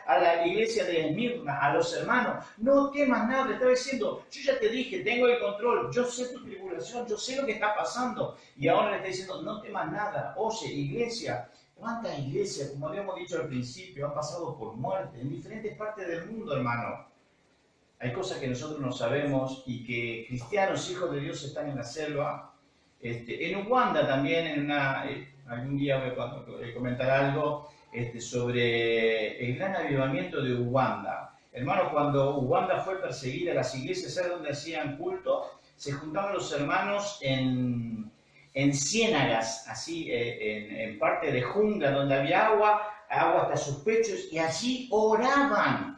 a la iglesia de Esmirna, a los hermanos, no temas nada, le estaba diciendo, yo ya te dije, tengo el control, yo sé tu tribulación, yo sé lo que está pasando, y ahora le está diciendo, no temas nada. Oye, iglesia, ¿cuántas iglesias, como habíamos dicho al principio, han pasado por muerte en diferentes partes del mundo, hermano? Hay cosas que nosotros no sabemos y que cristianos, hijos de Dios, están en la selva. En Uganda también, algún día voy a comentar algo sobre el gran avivamiento de Uganda. Hermano, cuando Uganda fue perseguida, las iglesias, ¿sabes dónde hacían culto? Se juntaban los hermanos en ciénagas, así, en parte de jungla, donde había agua hasta sus pechos, y allí oraban.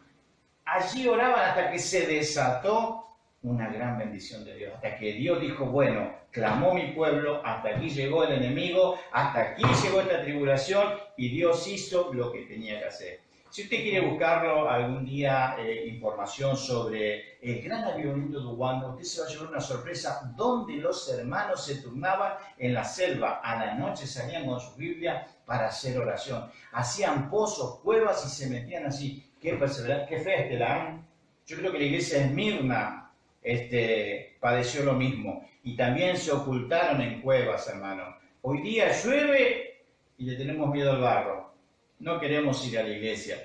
Allí oraban hasta que se desató una gran bendición de Dios, hasta que Dios dijo, bueno, clamó mi pueblo, hasta aquí llegó el enemigo, hasta aquí llegó esta tribulación, y Dios hizo lo que tenía que hacer. Si usted quiere buscarlo algún día, información sobre el gran avivamiento de Uganda, usted se va a llevar una sorpresa donde los hermanos se turnaban en la selva. A la noche salían con su Biblia para hacer oración. Hacían pozos, cuevas y se metían así. Qué perseverancia, qué fe, Estela. Yo creo que la iglesia de Esmirna padeció lo mismo. Y también se ocultaron en cuevas, hermano. Hoy día llueve y le tenemos miedo al barro. No queremos ir a la iglesia.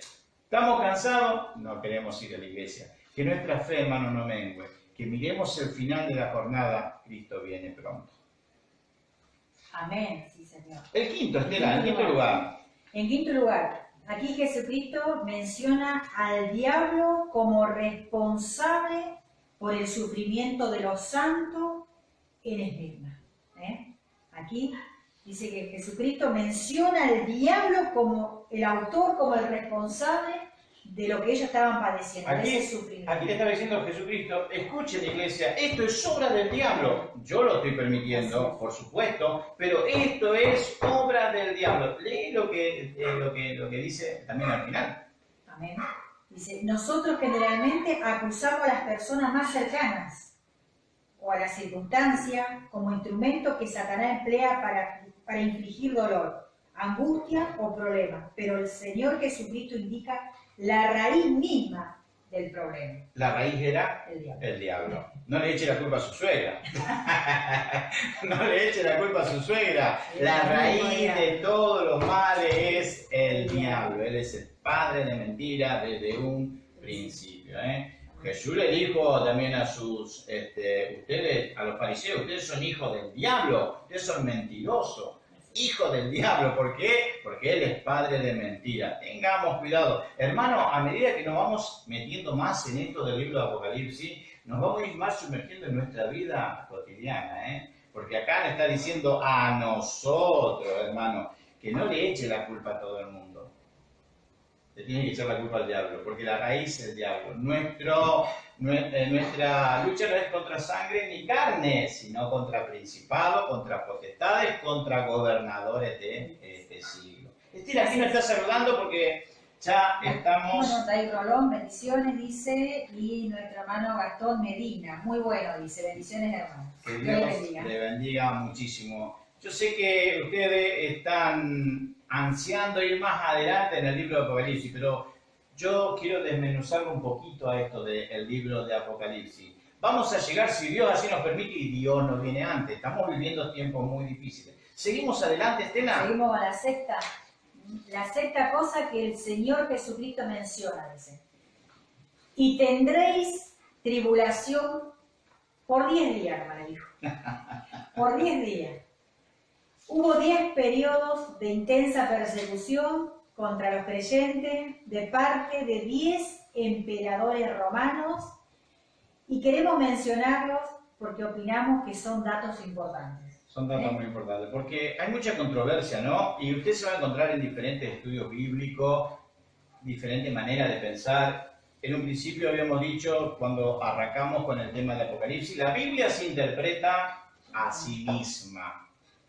¿Estamos cansados? No queremos ir a la iglesia. Que nuestra fe, hermano, no mengue. Que miremos el final de la jornada. Cristo viene pronto. Amén, sí, Señor. El quinto, Estela, en quinto lugar. En quinto lugar, aquí Jesucristo menciona al diablo como responsable por el sufrimiento de los santos en Esmirna. Aquí dice que Jesucristo menciona al diablo como el autor, como el responsable de lo que ellos estaban padeciendo, aquí, de ese sufrimiento. Aquí le estaba diciendo Jesucristo, escuchen iglesia, esto es obra del diablo. Yo lo estoy permitiendo, por supuesto, pero esto es obra del diablo. Lee lo que dice también al final. Amén. Dice, nosotros generalmente acusamos a las personas más cercanas o a las circunstancias como instrumento que Satanás emplea para infligir dolor, angustia o problema. Pero el Señor Jesucristo indica la raíz misma del problema. La raíz era el diablo. No le eche la culpa a su suegra. No le eche la culpa a su suegra. La raíz de todos los males es el diablo. Él es el padre de mentira desde un principio. Jesús le dijo también a sus, ustedes, a los fariseos, ustedes son hijos del diablo, ustedes son mentirosos. Hijo del diablo, ¿por qué? Porque él es padre de mentira. Tengamos cuidado. Hermano, a medida que nos vamos metiendo más en esto del libro de Apocalipsis, nos vamos a ir más sumergiendo en nuestra vida cotidiana, Porque acá le está diciendo a nosotros, hermano, que no le eche la culpa a todo el mundo. Le tiene que echar la culpa al diablo, porque la raíz es el diablo. Nuestra lucha no es contra sangre ni carne, sino contra principados, contra potestades, contra gobernadores de este siglo. Estela, aquí nos está saludando porque ya estamos... Bueno, Taí Rolón, bendiciones, dice, y nuestro hermano Gastón Medina, muy bueno, dice, bendiciones, hermano. Que Dios le bendiga muchísimo. Yo sé que ustedes están ansiando ir más adelante en el libro de Apocalipsis, pero yo quiero desmenuzarlo un poquito a esto del libro de Apocalipsis. Vamos a llegar, si Dios así nos permite, y Dios nos viene antes. Estamos viviendo tiempos muy difíciles. ¿Seguimos adelante, Estela? Seguimos a la sexta cosa que el Señor Jesucristo menciona, dice. Y tendréis tribulación por 10 días, hermano, dijo. Por 10 días. Hubo 10 periodos de intensa persecución contra los creyentes de parte de 10 emperadores romanos y queremos mencionarlos porque opinamos que son datos importantes. Son datos muy importantes, porque hay mucha controversia, ¿no? Y usted se va a encontrar en diferentes estudios bíblicos, diferentes maneras de pensar. En un principio habíamos dicho, cuando arrancamos con el tema de Apocalipsis, la Biblia se interpreta a sí misma.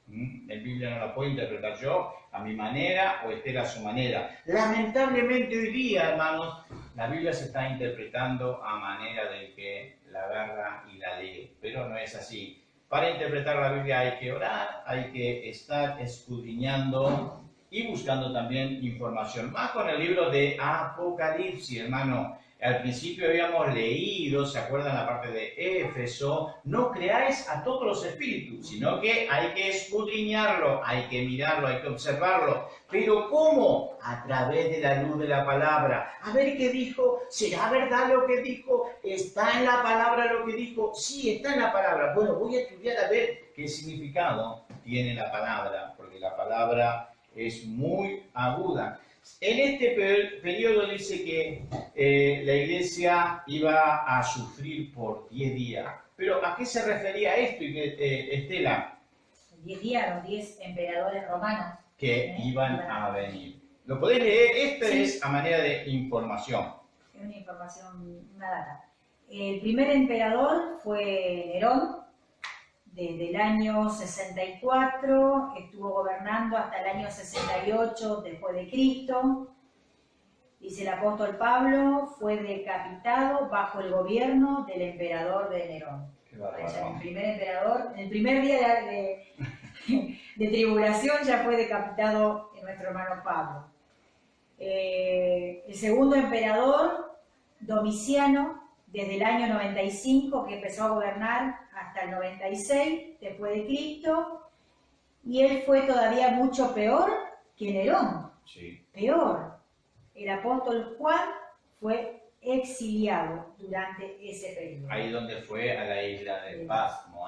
La Biblia no la puedo interpretar yo a mi manera o Estela a su manera. Lamentablemente hoy día, hermanos, la Biblia se está interpretando a manera del que la agarra y la lee, pero no es así. Para interpretar la Biblia hay que orar, hay que estar escudriñando y buscando también información. Más con el libro de Apocalipsis, hermano. Al principio habíamos leído, ¿se acuerdan la parte de Éfeso? No creáis a todos los espíritus, sino que hay que escudriñarlo, hay que mirarlo, hay que observarlo. ¿Pero cómo? A través de la luz de la palabra. A ver qué dijo, ¿será verdad lo que dijo? ¿Está en la palabra lo que dijo? Sí, está en la palabra. Bueno, voy a estudiar a ver qué significado tiene la palabra, porque la palabra es muy aguda. En este periodo dice que la iglesia iba a sufrir por 10 días. Pero ¿a qué se refería esto, Estela? 10 días, los 10 emperadores romanos. Que iban a venir. ¿Lo podés leer? Esto sí. Es a manera de información. Es una información, una data. El primer emperador fue Nerón. Desde el año 64 estuvo gobernando hasta el año 68 después de Cristo. Dice el apóstol Pablo, fue decapitado bajo el gobierno del emperador de Nerón. El primer emperador, en el primer día de tribulación ya fue decapitado nuestro hermano Pablo. El segundo emperador, Domiciano, desde el año 95 que empezó a gobernar hasta el 96 después de Cristo, y él fue todavía mucho peor que Nerón. Sí. Peor. El apóstol Juan fue exiliado durante ese periodo. Ahí donde fue a la isla de Pasmo,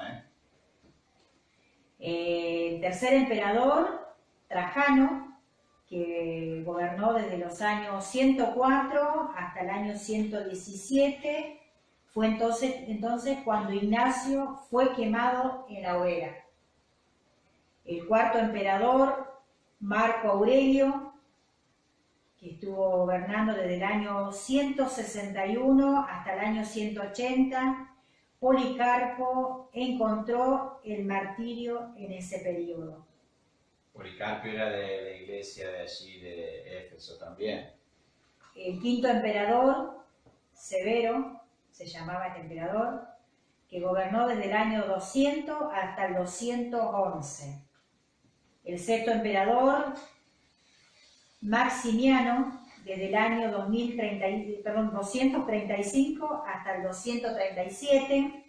El tercer emperador, Trajano, que gobernó desde los años 104 hasta el año 117, fue entonces cuando Ignacio fue quemado en la hoguera. El cuarto emperador, Marco Aurelio, que estuvo gobernando desde el año 161 hasta el año 180, Policarpo encontró el martirio en ese periodo. Policarpo era de la iglesia de allí, de Éfeso también. El quinto emperador, Severo, se llamaba este emperador, que gobernó desde el año 200 hasta el 211. El sexto emperador, Maximiano, desde el año 235 hasta el 237.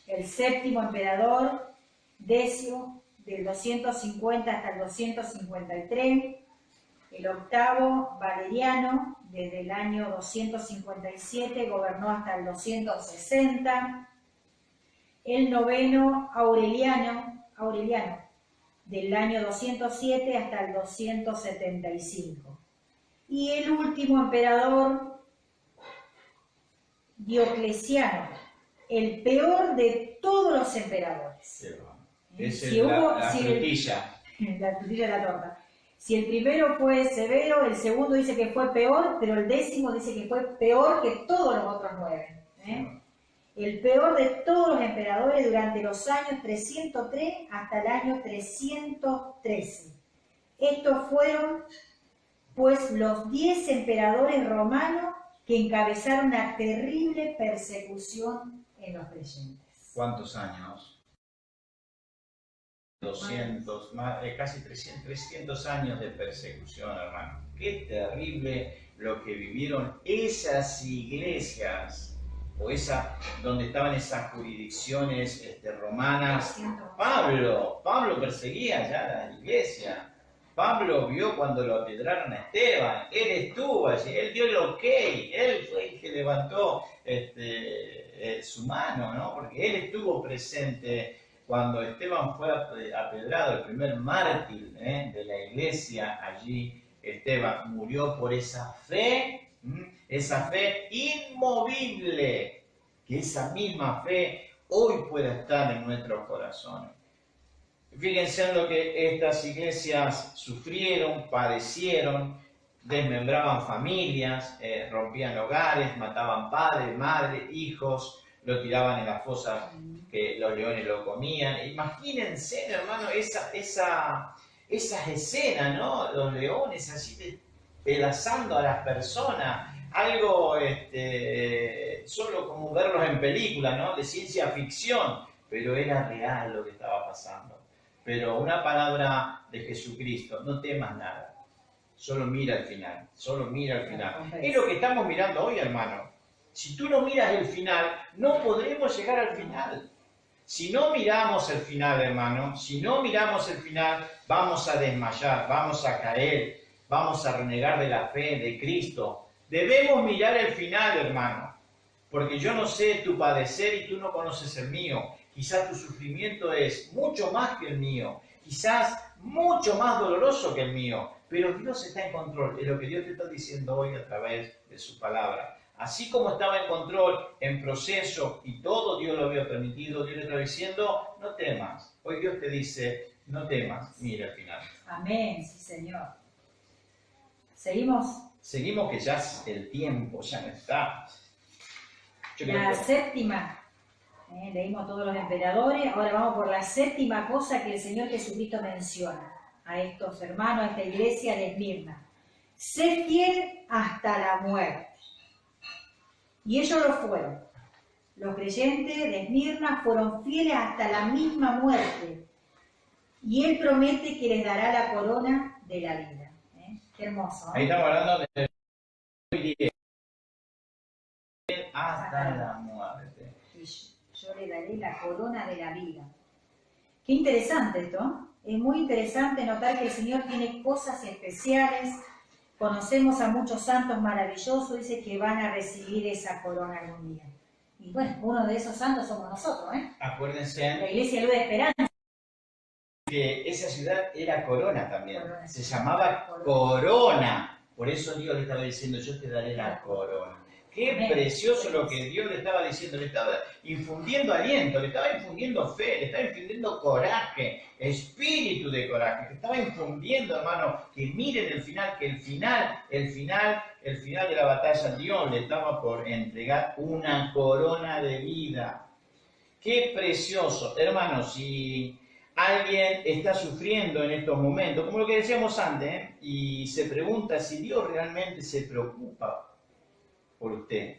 El séptimo emperador, Decio, del 250 hasta el 253. El octavo, Valeriano, desde el año 257 gobernó hasta el 260. El noveno, Aureliano, del año 207 hasta el 275. Y el último emperador, Diocleciano, el peor de todos los emperadores. Es la frutilla. La frutilla de la torta. Si el primero fue Severo, el segundo dice que fue peor, pero el décimo dice que fue peor que todos los otros 9. El peor de todos los emperadores durante los años 303 hasta el año 313. Estos fueron, pues, los 10 emperadores romanos que encabezaron una terrible persecución en los creyentes. ¿Cuántos años? 200, casi 300 años de persecución, hermano. Qué terrible lo que vivieron esas iglesias, o donde estaban esas jurisdicciones romanas. Pablo perseguía ya la iglesia. Pablo vio cuando lo apedraron a Esteban, él estuvo allí, él dio el ok, él fue el que levantó su mano, ¿no? Porque él estuvo presente cuando Esteban fue apedrado, el primer mártir de la iglesia. Allí Esteban murió por esa fe inmovible, que esa misma fe hoy pueda estar en nuestros corazones. Fíjense en lo que estas iglesias sufrieron, padecieron, desmembraban familias, rompían hogares, mataban padres, madres, hijos, lo tiraban en las fosas que los leones lo comían. Imagínense, hermano, esas escenas, ¿no? Los leones así despedazando a las personas, algo solo como verlos en películas, ¿no? De ciencia ficción, pero era real lo que estaba pasando. Pero una palabra de Jesucristo, no temas nada, solo mira al final, solo mira al final. Es lo que estamos mirando hoy, hermano. Si tú no miras el final, no podremos llegar al final. Si no miramos el final, hermano, si no miramos el final, vamos a desmayar, vamos a caer, vamos a renegar de la fe de Cristo. Debemos mirar el final, hermano, porque yo no sé tu padecer y tú no conoces el mío. Quizás tu sufrimiento es mucho más que el mío, quizás mucho más doloroso que el mío, pero Dios está en control. Es lo que Dios te está diciendo hoy a través de su palabra. Así como estaba en control, en proceso, y todo Dios lo había permitido, Dios le está diciendo, no temas. Hoy Dios te dice, no temas, mira al final. Amén, sí, Señor. ¿Seguimos? Seguimos, que ya el tiempo ya no está. La séptima, leímos todos los emperadores, ahora vamos por la séptima cosa que el Señor Jesucristo menciona a estos hermanos, a esta iglesia de Esmirna. Sé fiel hasta la muerte. Y ellos lo fueron. Los creyentes de Esmirna fueron fieles hasta la misma muerte. Y Él promete que les dará la corona de la vida. Qué hermoso, ¿no? Ahí estamos hablando de hasta la muerte. Y yo le daré la corona de la vida. Qué interesante esto, ¿no? Es muy interesante notar que el Señor tiene cosas especiales. Conocemos a muchos santos maravillosos, dice que van a recibir esa corona algún día. Y bueno, uno de esos santos somos nosotros, ¿eh? Acuérdense La Iglesia Luz de Esperanza. Que esa ciudad era Corona también. Corona. Se llamaba Corona. Por eso Dios le estaba diciendo, yo te daré la corona. Qué Amén. precioso lo que Dios le estaba diciendo. Le estaba infundiendo aliento, le estaba infundiendo fe, le estaba infundiendo coraje, espíritu de coraje. Le estaba infundiendo, hermano, que miren el final, que el final de la batalla, Dios le estaba por entregar una corona de vida. Qué precioso. Hermano, si alguien está sufriendo en estos momentos, como lo que decíamos antes, y se pregunta si Dios realmente se preocupa por usted.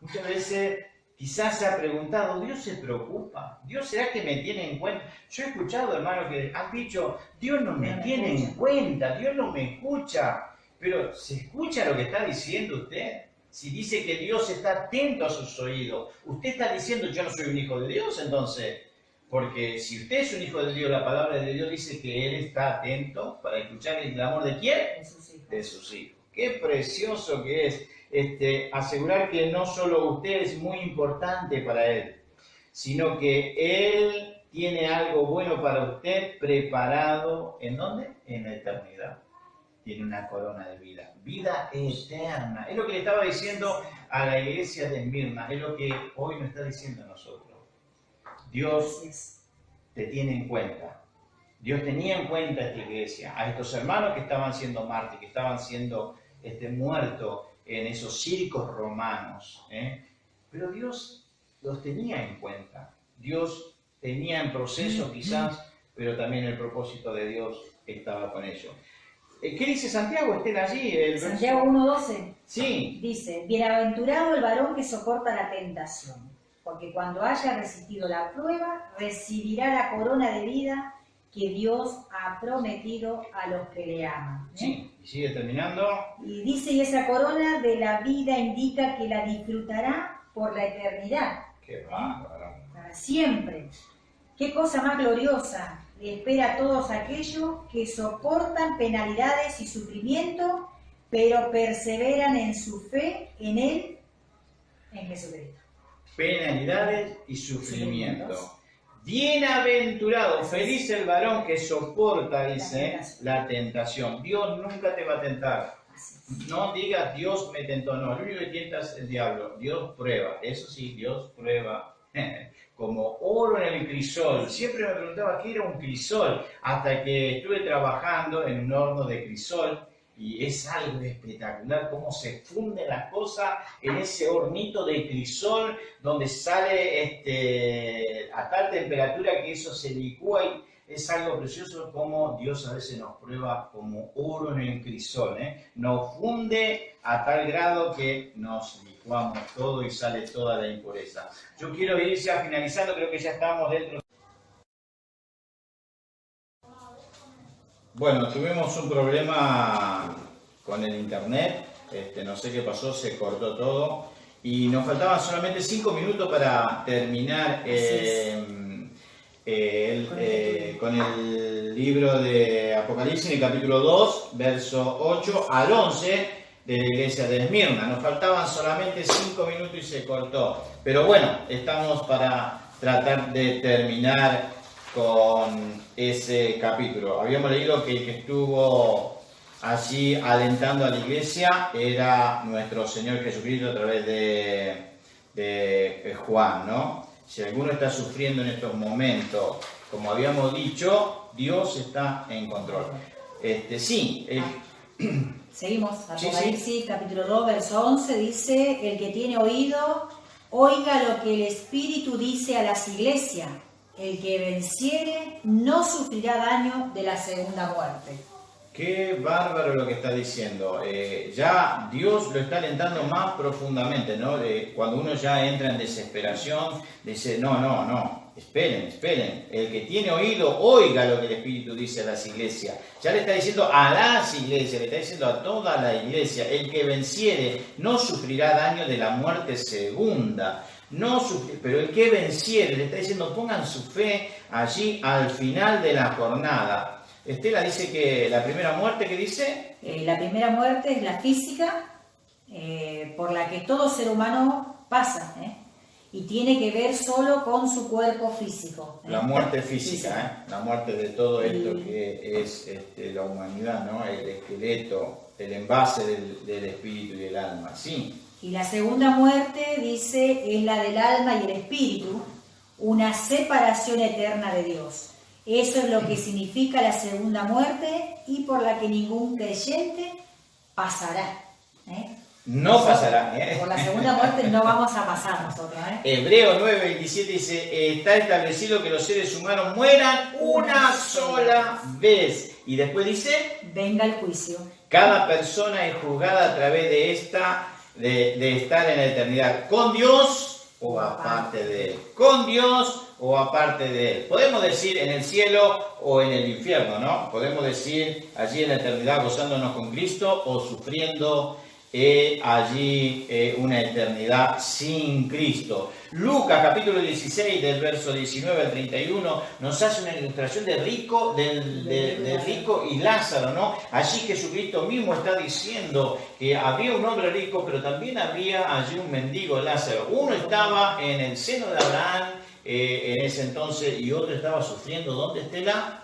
Muchas veces quizás se ha preguntado, ¿Dios se preocupa? ¿Dios será que me tiene en cuenta? Yo he escuchado, hermano, que han dicho, Dios no me tiene en cuenta, Dios no me escucha. Pero ¿se escucha lo que está diciendo usted? Si dice que Dios está atento a sus oídos, usted está diciendo, yo no soy un hijo de Dios, entonces. Porque si usted es un hijo de Dios, la palabra de Dios dice que Él está atento para escuchar el clamor de ¿quién? De sus hijos. De sus hijos. Qué precioso que es asegurar que no solo usted es muy importante para Él, sino que Él tiene algo bueno para usted preparado, ¿en dónde? En la eternidad. Tiene una corona de vida, vida eterna. Es lo que le estaba diciendo a la iglesia de Esmirna, es lo que hoy nos está diciendo a nosotros. Dios te tiene en cuenta. Dios tenía en cuenta a esta iglesia, a estos hermanos que estaban siendo mártires, que estaban siendo muertos en esos circos romanos. Pero Dios los tenía en cuenta. Dios tenía en proceso quizás, pero también el propósito de Dios estaba con ellos. ¿Qué dice Santiago? Estén allí. Santiago 1:12. Sí. Dice, bienaventurado el varón que soporta la tentación, porque cuando haya resistido la prueba, recibirá la corona de vida que Dios ha prometido a los que le aman. Sí, y sigue terminando. Y dice, y esa corona de la vida indica que la disfrutará por la eternidad. Qué bárbaro. Para siempre. Qué cosa más gloriosa le espera a todos aquellos que soportan penalidades y sufrimiento, pero perseveran en su fe en Él, en Jesucristo. Penalidades y sufrimiento. Bienaventurado, feliz el varón que soporta, dice, la tentación. Dios nunca te va a tentar. No digas Dios me tentó, no, lo único que tienta es el diablo. Dios prueba, eso sí, Dios prueba. Como oro en el crisol. Siempre me preguntaba qué era un crisol, hasta que estuve trabajando en un horno de crisol. Y es algo espectacular cómo se funden las cosas en ese hornito de crisol donde sale a tal temperatura que eso se licúa Es algo precioso como Dios a veces nos prueba como oro en el crisol, ¿eh? Nos funde a tal grado que nos licuamos todo y sale toda la impureza. Yo quiero ir ya finalizando, creo que ya estamos dentro. Bueno, tuvimos un problema con el internet, no sé qué pasó, se cortó todo y nos faltaban solamente 5 minutos para terminar con el libro de Apocalipsis, en el capítulo 2, verso 8 al 11 de la iglesia de Esmirna. Nos faltaban solamente 5 minutos y se cortó. Pero bueno, estamos para tratar de terminar con ese capítulo. Habíamos leído que el que estuvo allí alentando a la iglesia era nuestro Señor Jesucristo a través de Juan, ¿no? Si alguno está sufriendo en estos momentos, como habíamos dicho, Dios está en control. Seguimos, Apocalipsis capítulo 2, verso 11, dice, el que tiene oído, oiga lo que el Espíritu dice a las iglesias. El que venciere no sufrirá daño de la segunda muerte. Qué bárbaro lo que está diciendo. Ya Dios lo está alentando más profundamente, ¿no? Cuando uno ya entra en desesperación, dice, no, esperen. El que tiene oído, oiga lo que el Espíritu dice a las iglesias. Ya le está diciendo a las iglesias, le está diciendo a toda la iglesia, el que venciere no sufrirá daño de la muerte segunda. Pero el que venciere, le está diciendo, pongan su fe allí al final de la jornada. Estela dice que la primera muerte, ¿qué dice? La primera muerte es la física, por la que todo ser humano pasa, y tiene que ver solo con su cuerpo físico. La muerte física, la muerte de todo esto que es la humanidad, ¿no? El esqueleto, el envase del espíritu y del alma, sí. Y la segunda muerte, dice, es la del alma y el espíritu, una separación eterna de Dios. Eso es lo que significa la segunda muerte y por la que ningún creyente pasará. No pasará. Por la segunda muerte no vamos a pasar nosotros. Hebreo 9:27 dice, está establecido que los seres humanos mueran una sola vez. Y después dice, venga el juicio. Cada persona es juzgada a través de estar en la eternidad con Dios o aparte de Él. Con Dios o aparte de Él. Podemos decir en el cielo o en el infierno, ¿no? Podemos decir allí en la eternidad gozándonos con Cristo o sufriendo allí una eternidad sin Cristo. Lucas capítulo 16 del verso 19 al 31 nos hace una ilustración de rico y Lázaro, ¿no? Allí Jesucristo mismo está diciendo que había un hombre rico, pero también había allí un mendigo, Lázaro. Uno estaba en el seno de Abraham en ese entonces y otro estaba sufriendo. ¿Dónde, Estela?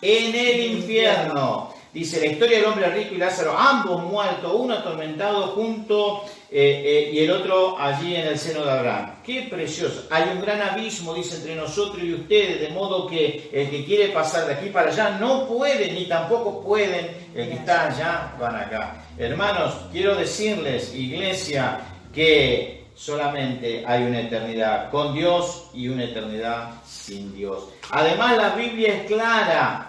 En el infierno. Dice la historia del hombre rico y Lázaro, ambos muertos, uno atormentado junto y el otro allí en el seno de Abraham. ¡Qué precioso! Hay un gran abismo, dice, entre nosotros y ustedes, de modo que el que quiere pasar de aquí para allá no puede, ni tampoco pueden, el que está allá van acá. Hermanos, quiero decirles, iglesia, que solamente hay una eternidad con Dios y una eternidad sin Dios. Además, la Biblia es clara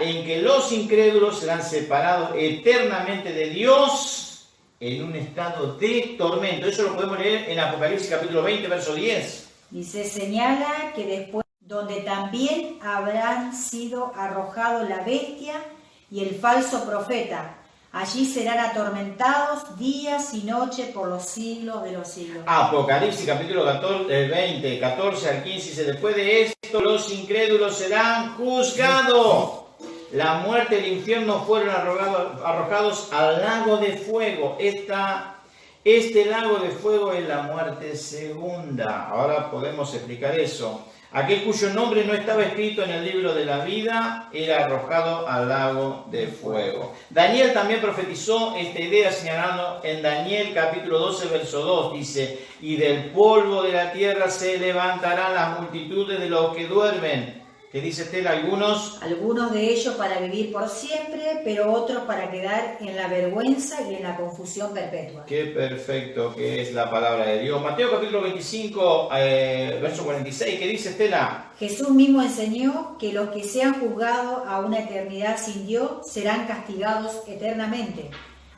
en que los incrédulos serán separados eternamente de Dios en un estado de tormento. Eso lo podemos leer en Apocalipsis capítulo 20, verso 10. Dice, señala que después, donde también habrán sido arrojados la bestia y el falso profeta, allí serán atormentados días y noche por los siglos de los siglos. Apocalipsis capítulo 20, 14 al 15 dice, después de esto los incrédulos serán juzgados. La muerte y el infierno fueron arrojados al lago de fuego. Este lago de fuego es la muerte segunda. Ahora podemos explicar eso. Aquel cuyo nombre no estaba escrito en el libro de la vida era arrojado al lago de fuego. Daniel también profetizó esta idea señalando en Daniel capítulo 12 verso 2. Dice, y del polvo de la tierra se levantarán las multitudes de los que duermen. ¿Qué dice Estela? Algunos de ellos para vivir por siempre, pero otros para quedar en la vergüenza y en la confusión perpetua. Qué perfecto que es la palabra de Dios. Mateo capítulo 25, verso 46, ¿qué dice Estela? Jesús mismo enseñó que los que sean juzgados a una eternidad sin Dios serán castigados eternamente.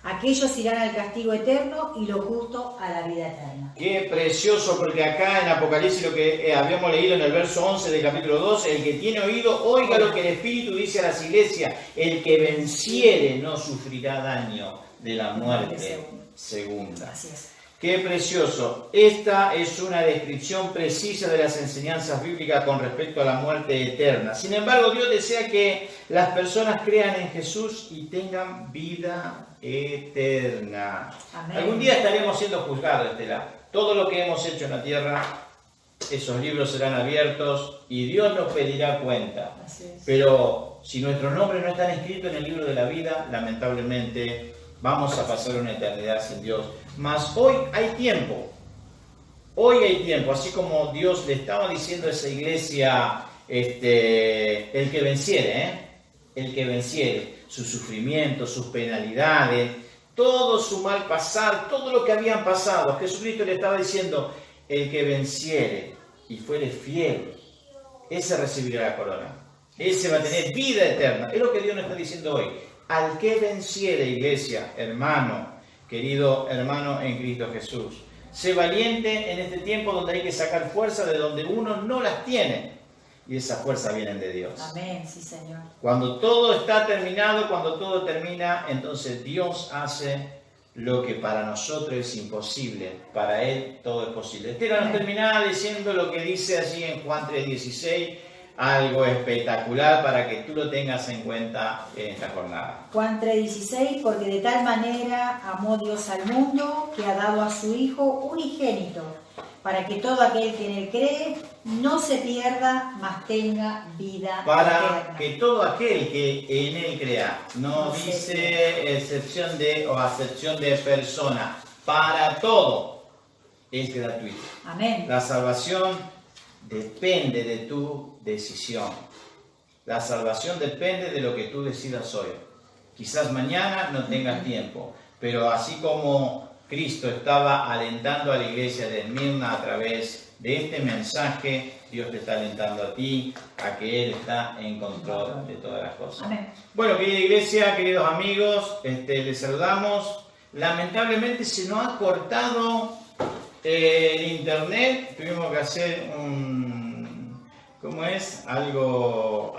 Aquellos irán al castigo eterno y los justos a la vida eterna. Qué precioso, porque acá en Apocalipsis, lo que habíamos leído en el verso 11 del capítulo 12, el que tiene oído, oiga lo que el Espíritu dice a las iglesias, el que venciere no sufrirá daño de la muerte segunda. Así es. Qué precioso. Esta es una descripción precisa de las enseñanzas bíblicas con respecto a la muerte eterna. Sin embargo, Dios desea que las personas crean en Jesús y tengan vida eterna. Amén. Algún día estaremos siendo juzgados, Estela. Todo lo que hemos hecho en la tierra, esos libros serán abiertos y Dios nos pedirá cuenta. Así es. Pero si nuestros nombres no están escritos en el libro de la vida, lamentablemente vamos a pasar una eternidad sin Dios. Mas hoy hay tiempo. Hoy hay tiempo. Así como Dios le estaba diciendo a esa iglesia, el que venciere, el que venciere sus sufrimientos, sus penalidades, todo su mal pasar, todo lo que habían pasado. Jesucristo le estaba diciendo, el que venciere y fuere fiel, ese recibirá la corona. Ese va a tener vida eterna. Es lo que Dios nos está diciendo hoy. Al que venciere, iglesia, hermano, querido hermano en Cristo Jesús, sé valiente en este tiempo donde hay que sacar fuerza de donde uno no las tiene. Y esas fuerzas vienen de Dios. Amén, sí, Señor. Cuando todo está terminado, cuando todo termina, entonces Dios hace lo que para nosotros es imposible. Para Él todo es posible. Estela nos terminaba diciendo lo que dice allí en Juan 3:16, algo espectacular para que tú lo tengas en cuenta en esta jornada. Juan 3:16, porque de tal manera amó Dios al mundo que ha dado a su Hijo unigénito, para que todo aquel que en él cree no se pierda, mas tenga vida Para eterna. que todo aquel que en él crea, no dice excepción de o acepción de persona, para todo es gratuito. Amén. La salvación depende de tu decisión. La salvación depende de lo que tú decidas hoy. Quizás mañana no tengas tiempo, pero así como Cristo estaba alentando a la iglesia de Esmirna a través de este mensaje, Dios te está alentando a ti, a que Él está en control de todas las cosas. Amén. Bueno, querida iglesia, queridos amigos, les saludamos. Lamentablemente se nos ha cortado el internet, tuvimos que hacer algo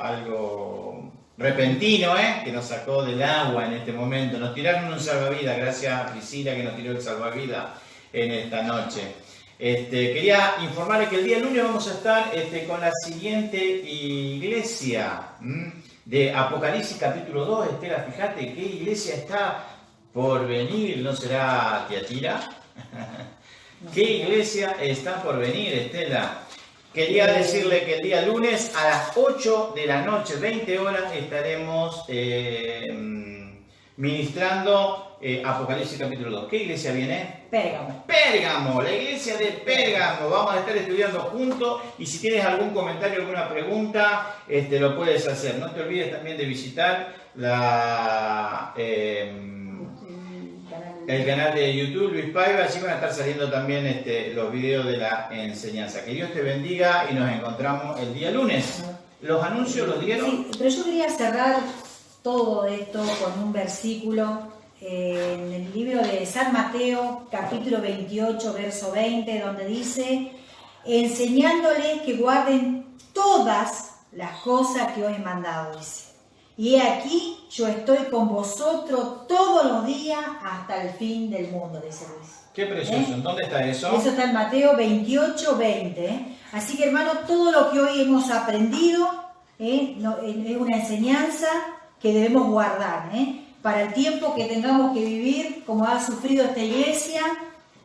repentino, que nos sacó del agua en este momento. Nos tiraron un salvavidas, gracias a Priscila que nos tiró el salvavidas en esta noche. Quería informarles que el día lunes vamos a estar con la siguiente iglesia de Apocalipsis capítulo 2. Estela, fíjate qué iglesia está por venir, ¿no será Tiatira? ¿Qué iglesia está por venir, Estela? Quería decirle que el día lunes a las 8 de la noche, 20 horas, estaremos ministrando Apocalipsis capítulo 2. ¿Qué iglesia viene? Pérgamo. Pérgamo, la iglesia de Pérgamo. Vamos a estar estudiando juntos y si tienes algún comentario, alguna pregunta, lo puedes hacer. No te olvides también de visitar el canal de YouTube, Luis Paiva, allí van a estar saliendo también los videos de la enseñanza. Que Dios te bendiga y nos encontramos el día lunes. ¿Los anuncios los dieron? Sí, pero yo quería cerrar todo esto con un versículo en el libro de San Mateo, capítulo 28, verso 20, donde dice, enseñándoles que guarden todas las cosas que os he mandado, dice. Y he aquí, yo estoy con vosotros todos los días hasta el fin del mundo, dice Luis. Qué precioso. ¿Dónde está eso? Eso está en Mateo 28, 20. Así que, hermanos, todo lo que hoy hemos aprendido es una enseñanza que debemos guardar, para el tiempo que tengamos que vivir, como ha sufrido esta iglesia,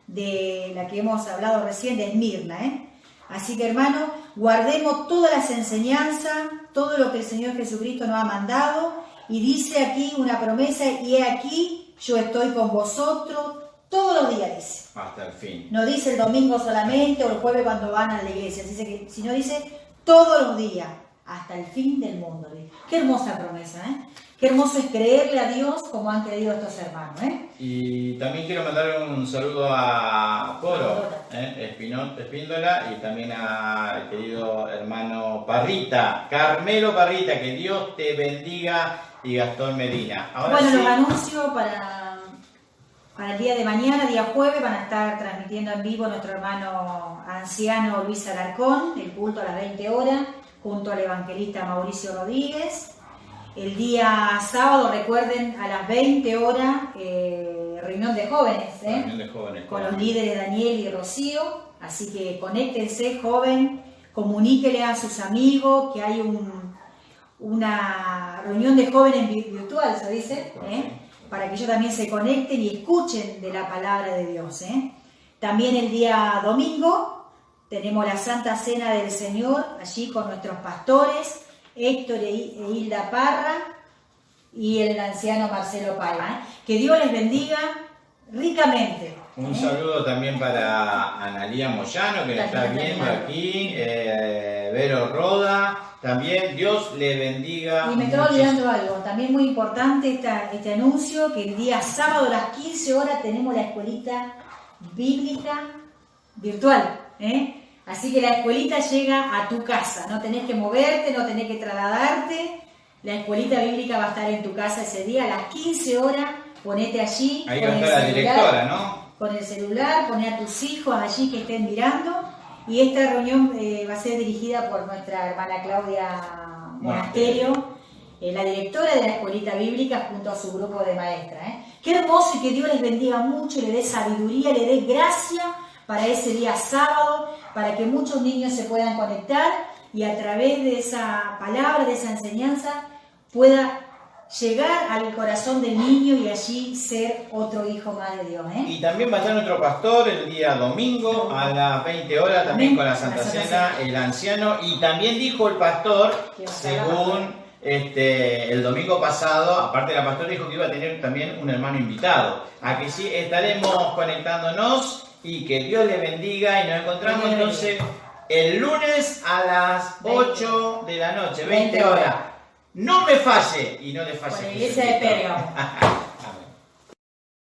de la que hemos hablado recién, de Esmirna. Así que, hermanos, guardemos todas las enseñanzas, todo lo que el Señor Jesucristo nos ha mandado, y dice aquí una promesa, y he aquí, yo estoy con vosotros todos los días, dice. Hasta el fin. No dice el domingo solamente o el jueves cuando van a la iglesia, dice que, sino dice todos los días, hasta el fin del mundo. Qué hermosa promesa, ¿eh? Qué hermoso es creerle a Dios como han creído estos hermanos, ¿eh? Y también quiero mandar un saludo a Coro, Espíndola, y también al querido hermano Parrita, Carmelo Parrita, que Dios te bendiga, y Gastón Medina. Ahora bueno, sí, los anuncio para el día de mañana, día jueves, van a estar transmitiendo en vivo nuestro hermano anciano Luis Alarcón, el culto a las 20 horas, junto al evangelista Mauricio Rodríguez. El día sábado, recuerden, a las 20 horas, reunión de jóvenes, reunión de jóvenes, con los líderes Daniel y Rocío. Así que conéctense, joven, comuníquele a sus amigos que hay una reunión de jóvenes virtual, se dice, para que ellos también se conecten y escuchen de la palabra de Dios. También el día domingo tenemos la Santa Cena del Señor, allí con nuestros pastores, Héctor e Hilda Parra y el anciano Marcelo Palma. Que Dios les bendiga ricamente. Un saludo también para Analía Moyano, que la está viendo aquí, Vero Roda, también Dios le bendiga. Y me estaba olvidando algo, también muy importante este anuncio, que el día sábado a las 15 horas tenemos la escuelita bíblica virtual, Así que la escuelita llega a tu casa, no tenés que moverte, no tenés que trasladarte. La escuelita bíblica va a estar en tu casa ese día a las 15 horas. Ponete allí. Ahí va a estar la directora, ¿no? Con el celular, poné a tus hijos allí que estén mirando. Y esta reunión va a ser dirigida por nuestra hermana Claudia Monasterio, la directora de la escuelita bíblica, junto a su grupo de maestras. Qué hermoso, y que Dios les bendiga mucho, le dé sabiduría, le dé gracia para ese día sábado, para que muchos niños se puedan conectar y a través de esa palabra, de esa enseñanza, pueda llegar al corazón del niño y allí ser otro hijo más de Dios. Y también va a estar nuestro pastor el día domingo a las 20 horas, también con la Santa Cena, el anciano, y también dijo el pastor, según el domingo pasado, aparte de la pastora, dijo que iba a tener también un hermano invitado. Aquí sí estaremos conectándonos. Y que Dios le bendiga, y nos encontramos entonces el lunes a las 8 de la noche, 20 horas. No me falle y no le falle. Con la iglesia de Pérgamo.